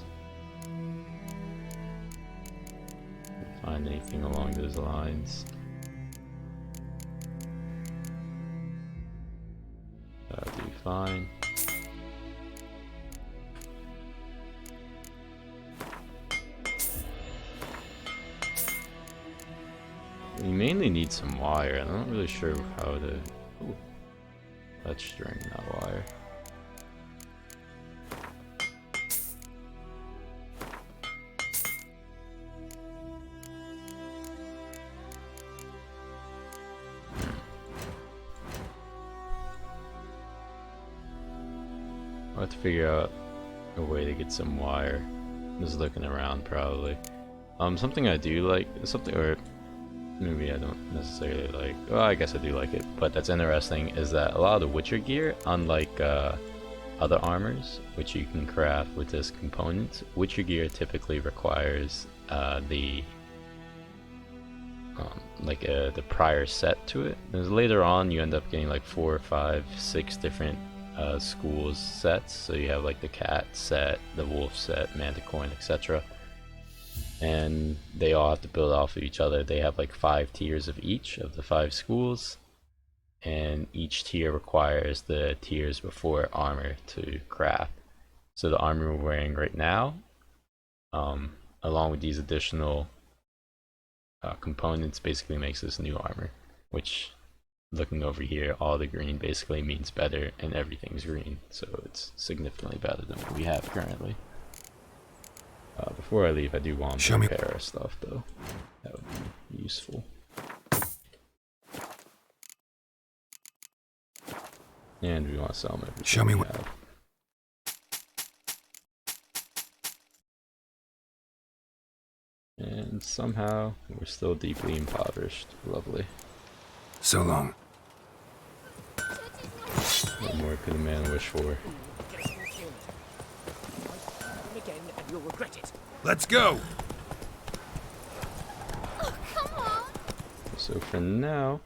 Find anything along those lines. That'll do fine. We mainly need some wire. I'm not really sure how to... Ooh. That's string, not wire. have to figure out a way to get some wire. Just looking around, probably. Something I do like, or maybe I don't necessarily like. Well, I guess I do like it, but that's interesting is that a lot of the Witcher gear, unlike other armors, which you can craft with this component, Witcher gear typically requires the prior set to it. Because later on, you end up getting like 4, 5, 6 different schools sets. So you have like the cat set, the wolf set, manticore, etc. And they all have to build off of each other. They have like 5 tiers of each of the 5 schools, and each tier requires the tiers before armor to craft. So the armor we're wearing right now, along with these additional components, basically makes this new armor, which, looking over here, all the green basically means better, and everything's green, so it's significantly better than what we have currently. Before I leave, I do want to repair our stuff, though. That would be useful. And we want to sell them everything. Show me what. And somehow we're still deeply impoverished. Lovely. So long. What more could a man wish for? Let's go. Oh, come on. So for now,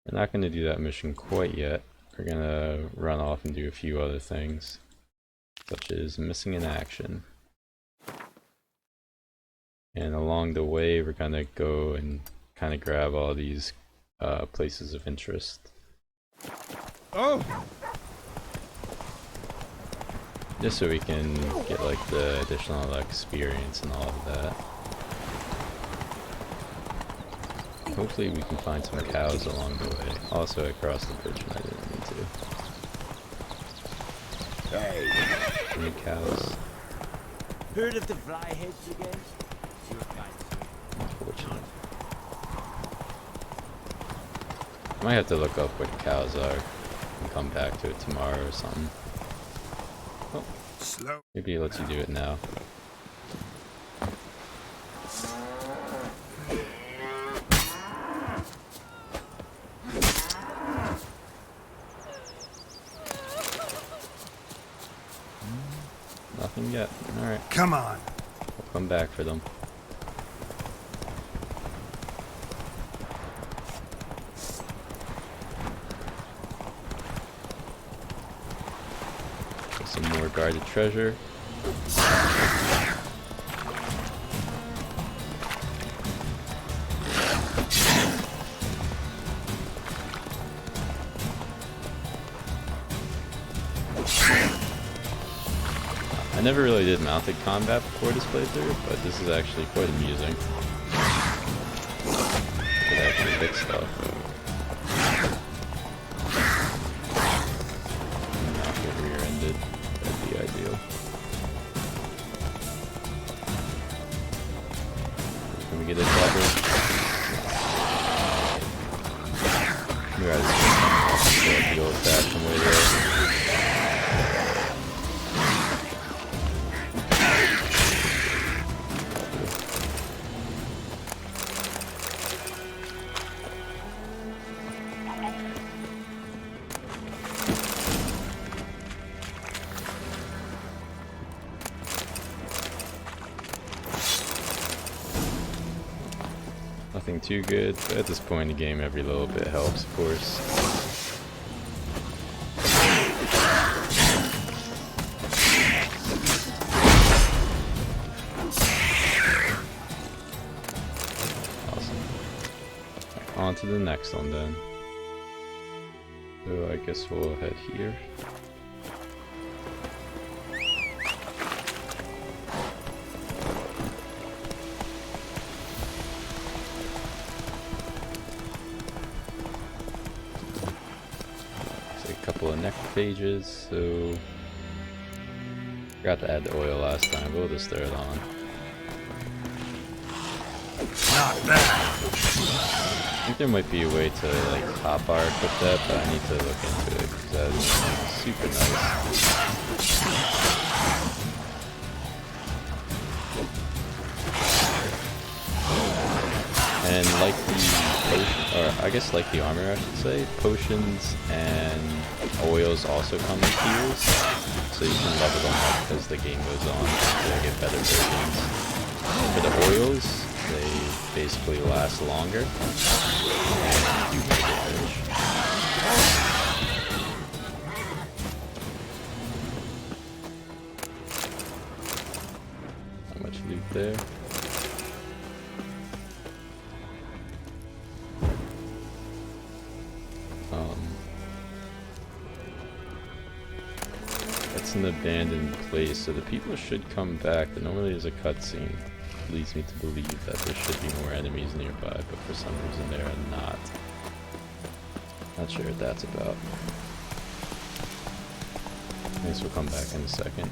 we're not going to do that mission quite yet. We're going to run off and do a few other things, such as missing in action. And along the way, we're going to go and kind of grab all these places of interest. Oh! Just so we can get like the additional experience and all of that. Hopefully we can find some cows along the way. Also, I crossed the bridge when I didn't need to. Hey! Any cows? Heard of the flyheads again? Unfortunate. I might have to look up where the cows are and come back to it tomorrow or something. Oh, slow. Maybe it lets you do it now. Nothing yet. Alright. Come on. We'll come back for them. Some more guarded treasure. I never really did mounted combat before this playthrough, but this is actually quite amusing. You could actually hit stuff. And not get rear-ended. That'd be ideal. Can we get a cover? We're out of the old-fashioned way there. Nothing too good, but at this point in the game, every little bit helps, of course. Awesome. Right, on to the next one then. So I guess we'll head here. Pages, so forgot to add the oil last time, but we'll just throw it on. Not bad. I think there might be a way to like hotbar equip that, but I need to look into it because that is super nice. And like the potion, or I guess like the armor I should say, potions and oils also come in tiers, so you can level them up as the game goes on to get better versions. For the oils, they basically last longer, and you make it finish. How much loot there? It's an abandoned place, so the people should come back, but normally there's a cutscene. Leads me to believe that there should be more enemies nearby, but for some reason there are not. Not sure what that's about. I guess we'll come back in a second.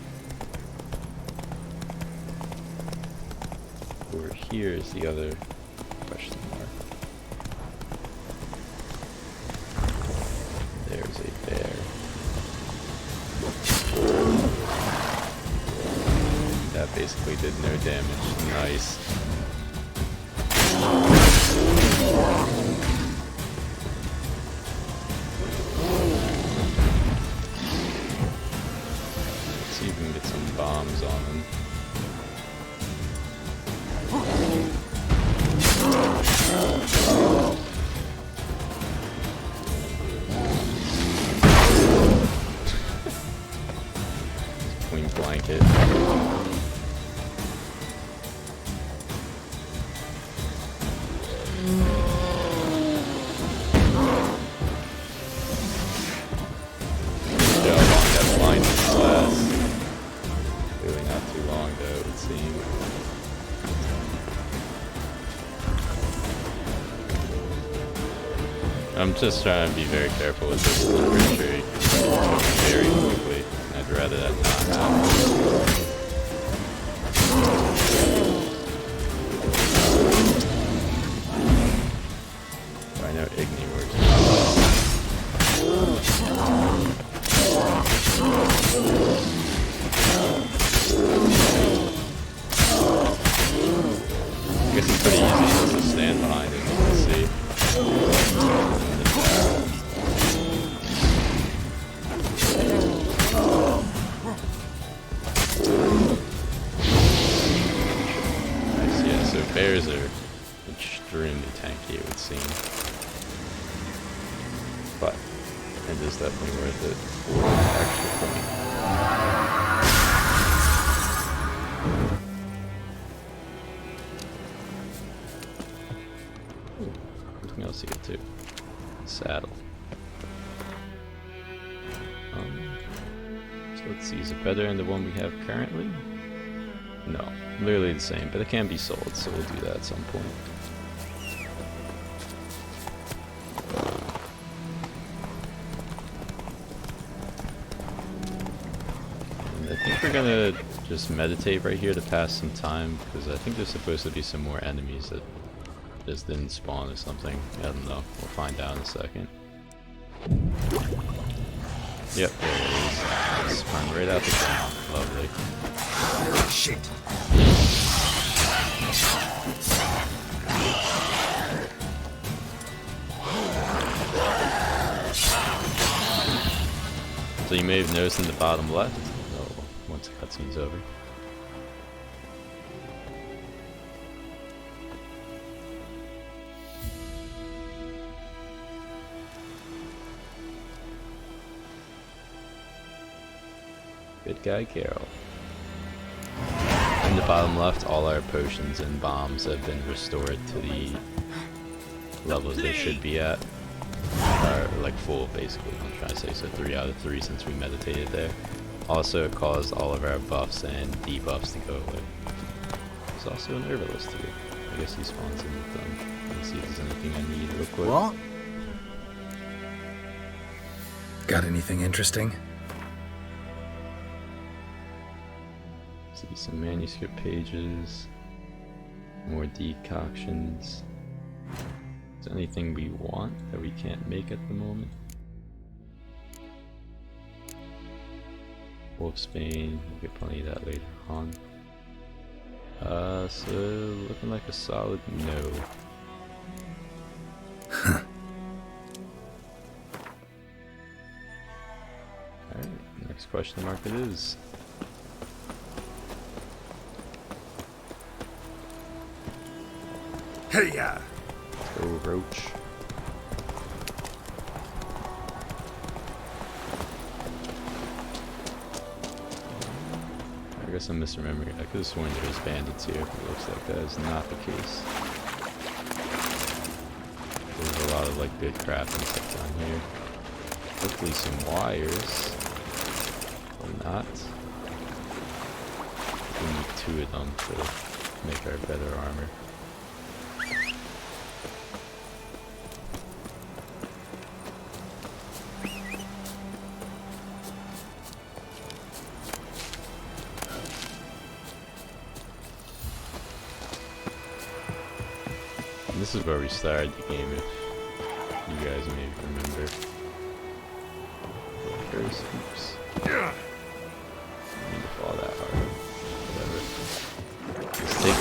Over here is the other question mark. There's a bear. That basically did no damage. Nice. Let's see if we can get some bombs on him. Point blanket. I'm just trying to be very careful with this infantry very quickly. I'd rather that not happen. I know Igni works. I guess it's pretty easy just to stand behind it, you can see. Bears are extremely tanky, it would seem. But it is definitely worth it for an extra point. Something else here too. Saddle. So let's see, is it better than the one we have currently? No, literally the same, but it can be sold, so we'll do that at some point. And I think we're gonna just meditate right here to pass some time, because I think there's supposed to be some more enemies that just didn't spawn or something. I don't know, we'll find out in a second. Yep, there it is. Sprung right out the ground. Lovely. Shit. So you may have noticed in the bottom left, once the cutscene's over. Good guy, Carol. In the bottom left, all our potions and bombs have been restored to the levels they should be at. Or like full, basically, I'm trying to say, so 3 out of 3 since we meditated there. Also, it caused all of our buffs and debuffs to go away. There's also an herbalist here. I guess he spawns in with them. Let me see if there's anything I need real quick. What? Got anything interesting? See some manuscript pages, more decoctions. Is there anything we want that we can't make at the moment? Wolfsbane, we'll get plenty of that later on. So looking like a solid no. Alright, next question mark it is. Hey-ya! Let's go, Roach. I guess I'm misremembering. I could have sworn there was bandits here, but it looks like that is not the case. There's a lot of like good crafting stuff down here. Hopefully some wires. Or not. We need 2 of them to make our better armor. This is where we started the game, if you guys maybe remember. First, oops. I didn't mean to fall that hard. Whatever. Let's take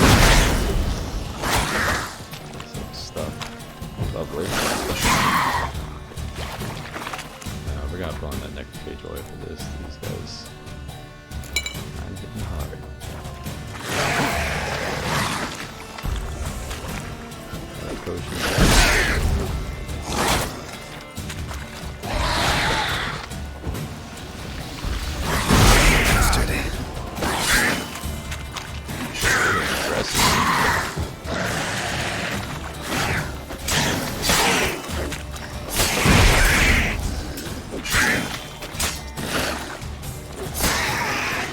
some stuff. Lovely. Now we're gonna go on that next page oil for this. These guys. I'm hitting hard. Potions.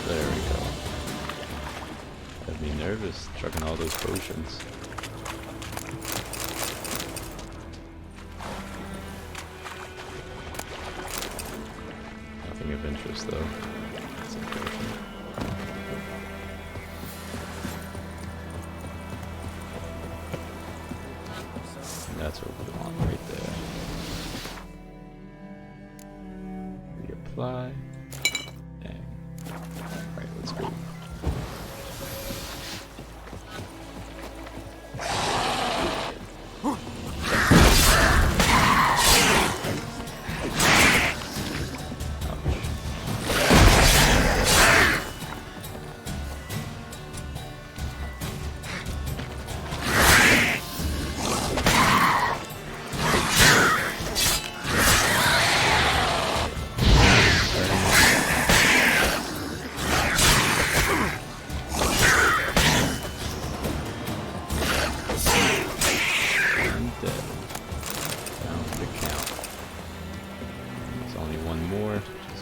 There we go. Had me nervous chucking all those potions. Nothing of interest though. That's unfortunate. And that's what we want right there. Reapply. Dang. Alright, let's go.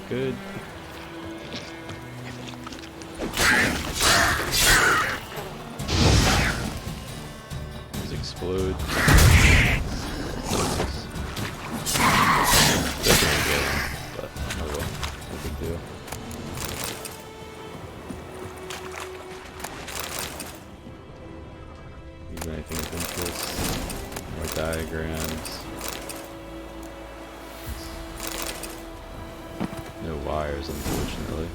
Good. These explode. Definitely get them, but oh well, no big deal. Use anything of interest? More diagrams. No wires, unfortunately.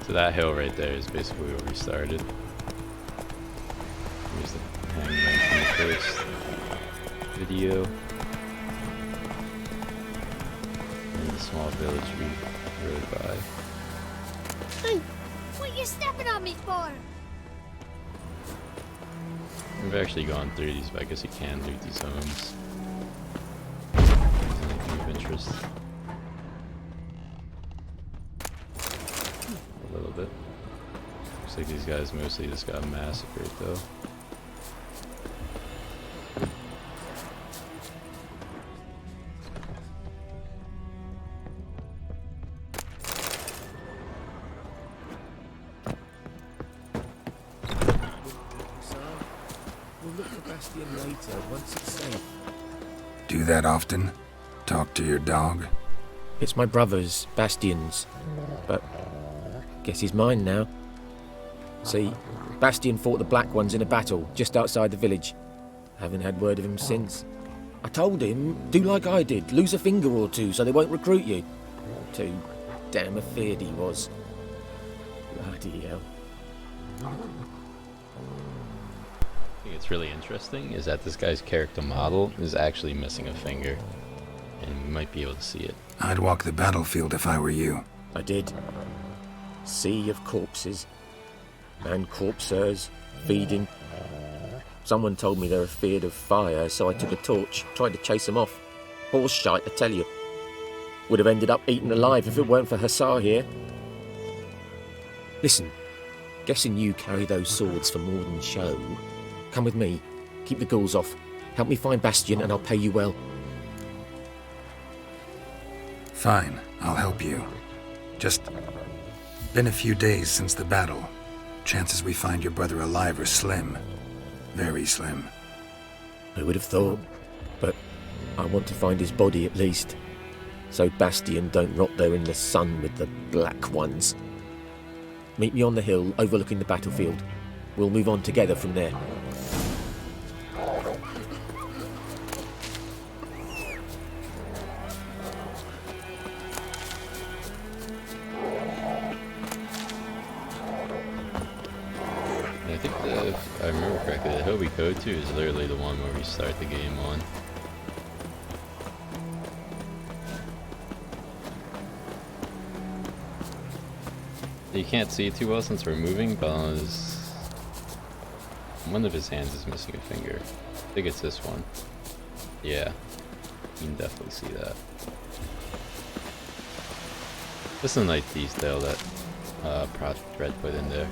So that hill right there is basically where we started. Here's the hangman from the first video. Small village we rode by. Hey, what you stepping on me for? We've actually gone through these, but I guess you can loot these homes. Anything of interest? A little bit. Looks like these guys mostly just got massacred though. Do that often? Talk to your dog? It's my brother's, Bastian's, but guess he's mine now. See, Bastian fought the Black Ones in a battle just outside the village. Haven't had word of him since. I told him, do like I did, lose a finger or two so they won't recruit you. Too damn afeard he was. Bloody hell. I think it's really interesting is that this guy's character model is actually missing a finger. And we might be able to see it. I'd walk the battlefield if I were you. I did. Sea of corpses. And corpsers, feeding. Someone told me they're afeard of fire, so I took a torch, tried to chase them off. Horse shite, I tell you. Would have ended up eaten alive if it weren't for Hussar here. Listen, guessing you carry those swords for more than show. Come with me. Keep the ghouls off. Help me find Bastian and I'll pay you well. Fine, I'll help you. Just been a few days since the battle. Chances we find your brother alive are slim. Very slim. I would have thought, but I want to find his body at least. So Bastian don't rot there in the sun with the Black Ones. Meet me on the hill overlooking the battlefield. We'll move on together from there. I think that if I remember correctly, the hill we go to is literally the one where we start the game on. You can't see it too well since we're moving, but on one of his hands is missing a finger. I think it's this one. Yeah, you can definitely see that. This is a nice detail that Project Red put in there.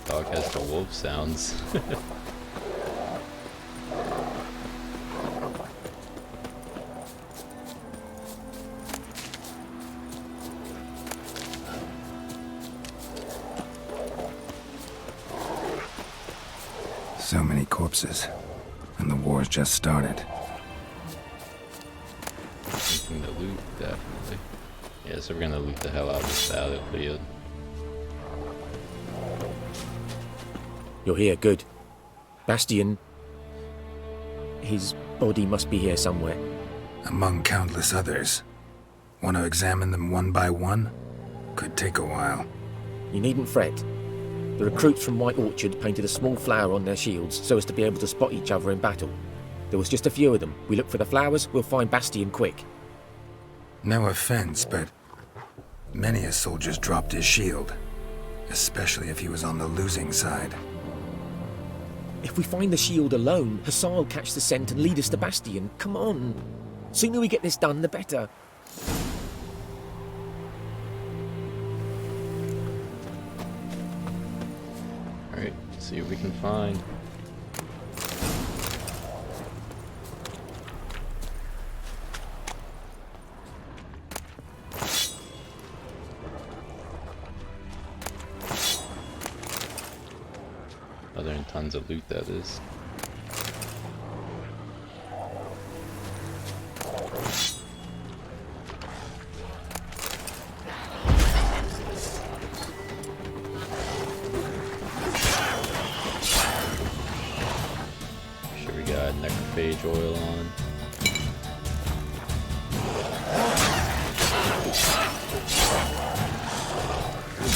Dog has the wolf sounds. So many corpses, and the war's just started. Thinking the loot, definitely. Yeah, so we're gonna loot the hell out of this battlefield. You're here, good. Bastian... his body must be here somewhere. Among countless others. Want to examine them one by one? Could take a while. You needn't fret. The recruits from White Orchard painted a small flower on their shields so as to be able to spot each other in battle. There was just a few of them. We look for the flowers, we'll find Bastian quick. No offense, but many a soldier's dropped his shield. Especially if he was on the losing side. If we find the shield alone, Hussar will catch the scent and lead us to Bastian. Come on. Sooner we get this done, the better. Alright, see what we can find. Other than tons of loot, that is. Sure, we got necrophage oil on.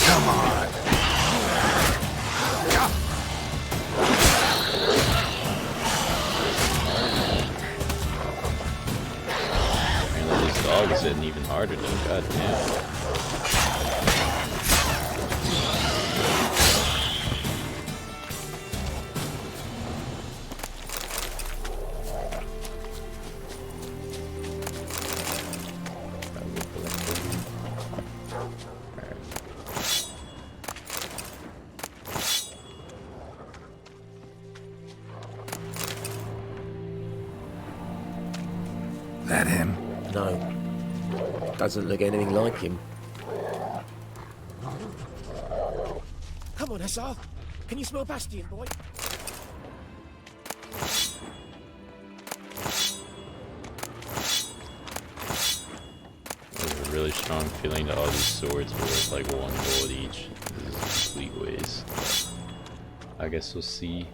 Come on! Dog is hitting even harder though, god damn. That him? No. Doesn't look anything like him. Come on, Hussar. Can you smell Bastion, boy? There's a really strong feeling that all these swords were worth like 1 gold each. This is a complete waste. I guess we'll see.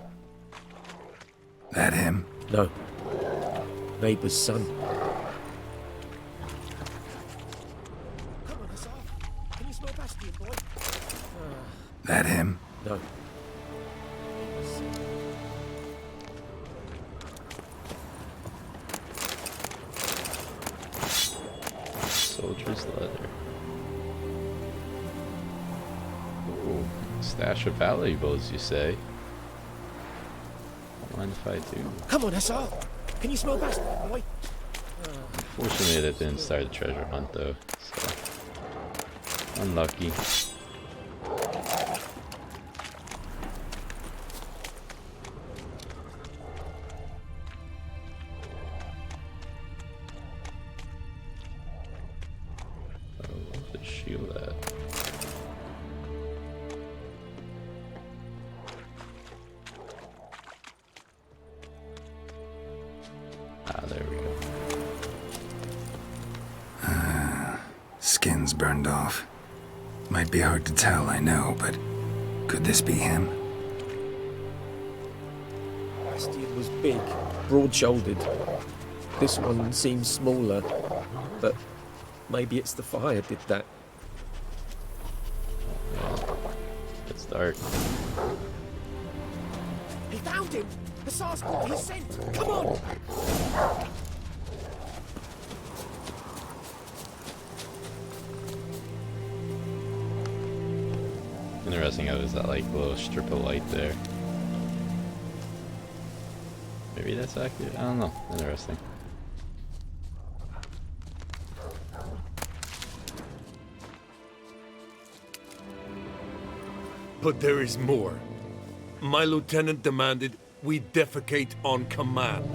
That him? No. Neighbour's son. Come on, Hussar. Can you smell Bastion, boy? That him? No. Soldier's leather. Ooh, stash of valuables, you say? Don't mind if I do. Come on, Hussar. Can you smell Bastion, boy? Fortunately, that didn't start a treasure hunt, though, so unlucky. Shield that. Ah, there we go. Skin's burned off. Might be hard to tell, I know, but could this be him? Bastion was big, broad-shouldered. This one seems smaller, but maybe it's the fire did that. It's dark. He found him! Hussar's brought his scent! Come on! Interesting how there's that like little strip of light there. Maybe that's accurate? I don't know. Interesting. But there is more. My lieutenant demanded we defecate on command.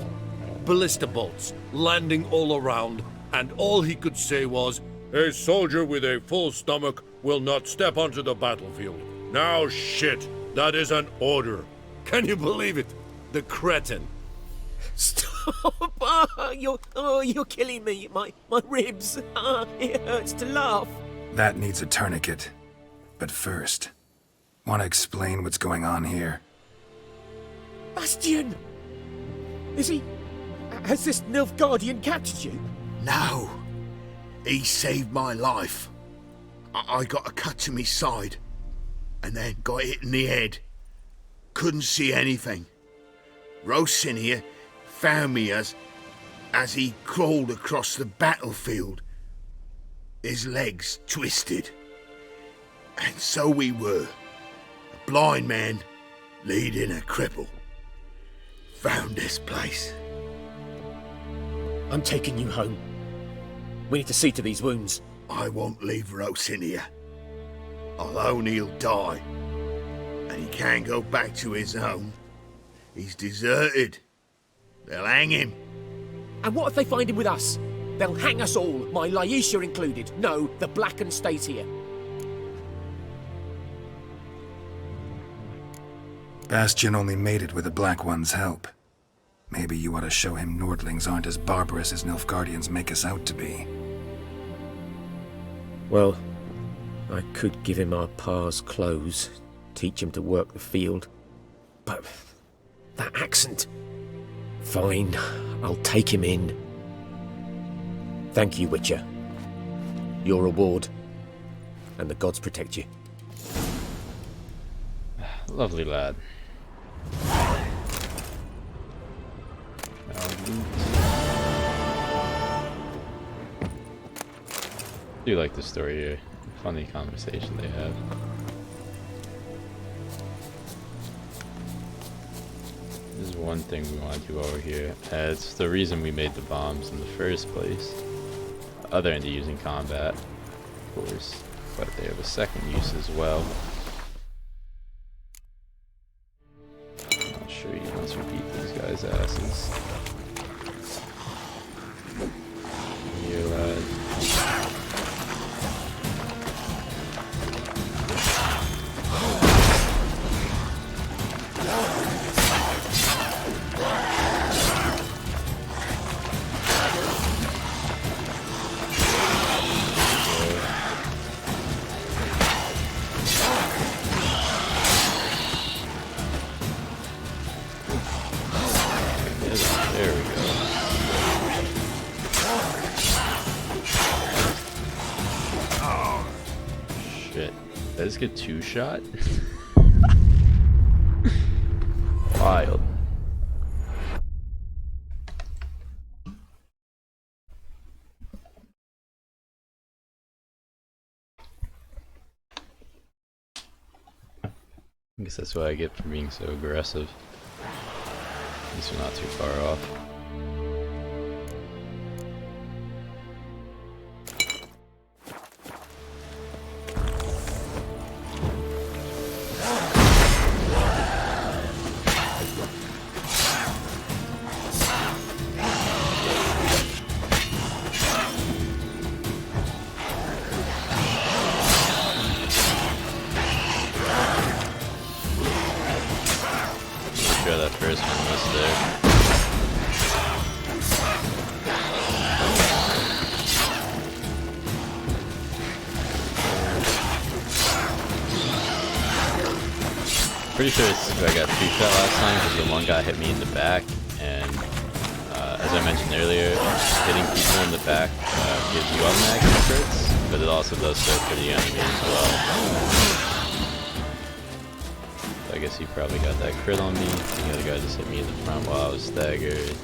Ballista bolts landing all around, and all he could say was, "A soldier with a full stomach will not step onto the battlefield." Now shit, that is an order. Can you believe it? The cretin. Stop! You're killing me. My ribs. It hurts to laugh. That needs a tourniquet. But first, want to explain what's going on here? Bastion! Is he... Has this Nilfgaardian captured you? No. He saved my life. I got a cut to me side, and then got hit in the head. Couldn't see anything. Rosinia found me as he crawled across the battlefield. His legs twisted. And so we were. A blind man leading a cripple. Found this place. I'm taking you home. We need to see to these wounds. I won't leave Rosinia. Alone he'll die. And he can't go back to his home. He's deserted. They'll hang him. And what if they find him with us? They'll hang us all, my Laisha included. No, the Blacken stays here. Bastion only made it with the Black One's help. Maybe you ought to show him Nordlings aren't as barbarous as Nilfgaardians make us out to be. Well, I could give him our pa's clothes, teach him to work the field. But that accent... Fine, I'll take him in. Thank you, Witcher. Your reward. And the gods protect you. Lovely lad. I do like the story here. Funny conversation they have. There's one thing we want to do over here. It's the reason we made the bombs in the first place. Other than using combat, of course. But they have a second use as well. I'll show you once we beat these guys' asses. Here. Shit. Did I just get 2-shot? Wild. I guess that's what I get for being so aggressive. At least we're not too far off. Sure that first one was there. Pretty sure I got 2-shot last time because the one guy hit me in the back, and as I mentioned earlier, hitting people in the back gives you automatic crits, but it also does so for the enemy as well. I guess he probably got that crit on me. The other guy just hit me in the front while I was staggered.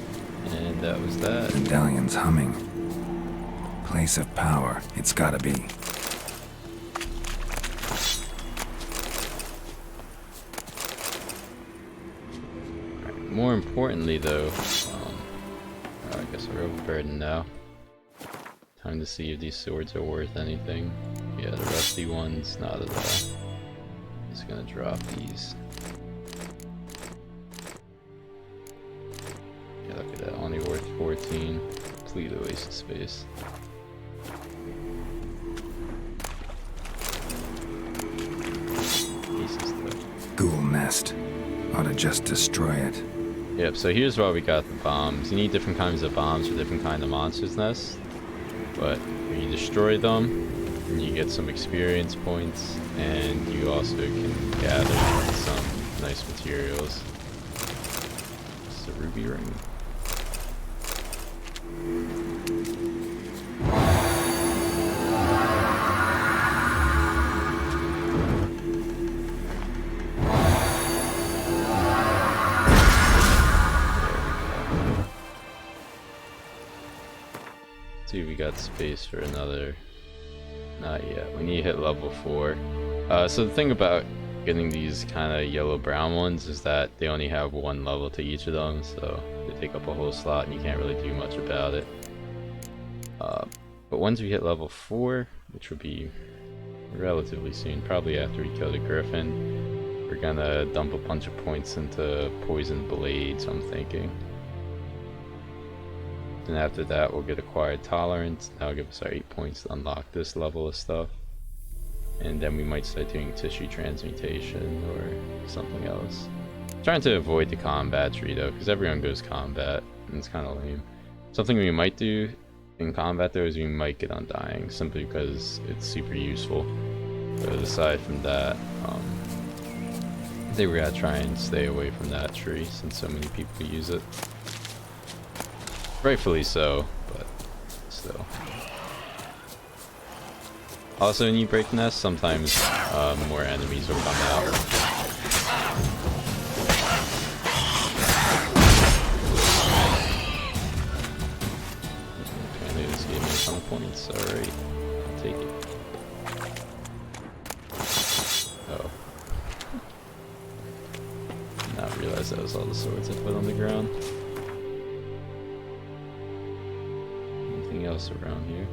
And that was that. Medallion's humming. Place of power, it's gotta be. Right, more importantly though, I guess we're overburdened now. Time to see if these swords are worth anything. Yeah, the rusty ones, not at all. Just gonna drop these. Yeah, look at that, only worth 14. Completely waste of space. Ghoul nest. Ought to just destroy it. Yep, so here's why we got the bombs. You need different kinds of bombs for different kinds of monsters' nests. But when you destroy them, you get some experience points, and you also can gather some nice materials. It's a ruby ring. See, we got space for another. Not yet. We need to hit level 4. So the thing about getting these kind of yellow-brown ones is that they only have 1 level to each of them, so they take up a whole slot and you can't really do much about it. But once we hit level 4, which will be relatively soon, probably after we kill the griffin, we're gonna dump a bunch of points into poison blades, I'm thinking. Then after that we'll get acquired tolerance. That'll give us our 8 points to unlock this level of stuff. And then we might start doing tissue transmutation or something else. Trying to avoid the combat tree though, because everyone goes combat and it's kind of lame. Something we might do in combat though is we might get undying, simply because it's super useful. But aside from that, I think we're gonna try and stay away from that tree since so many people use it. Rightfully so, but still. Also, when you break nests, sometimes more enemies will come out. Apparently this gave me a ton of points, alright. I'll take it. Oh. Did not realize that was all the swords I put on the ground. Else around here.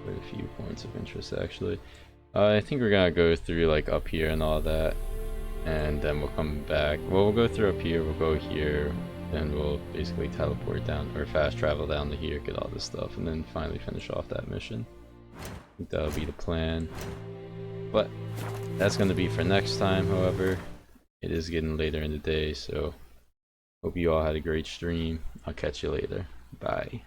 Quite a few points of interest actually. I think we're gonna go through like up here and all that, and then we'll come back. Well, we'll go through up here, we'll go here, then we'll basically teleport down or fast travel down to here, get all this stuff, and then finally finish off that mission. I think that'll be the plan. But that's gonna be for next time, however. It is getting later in the day, so hope you all had a great stream. I'll catch you later. Bye.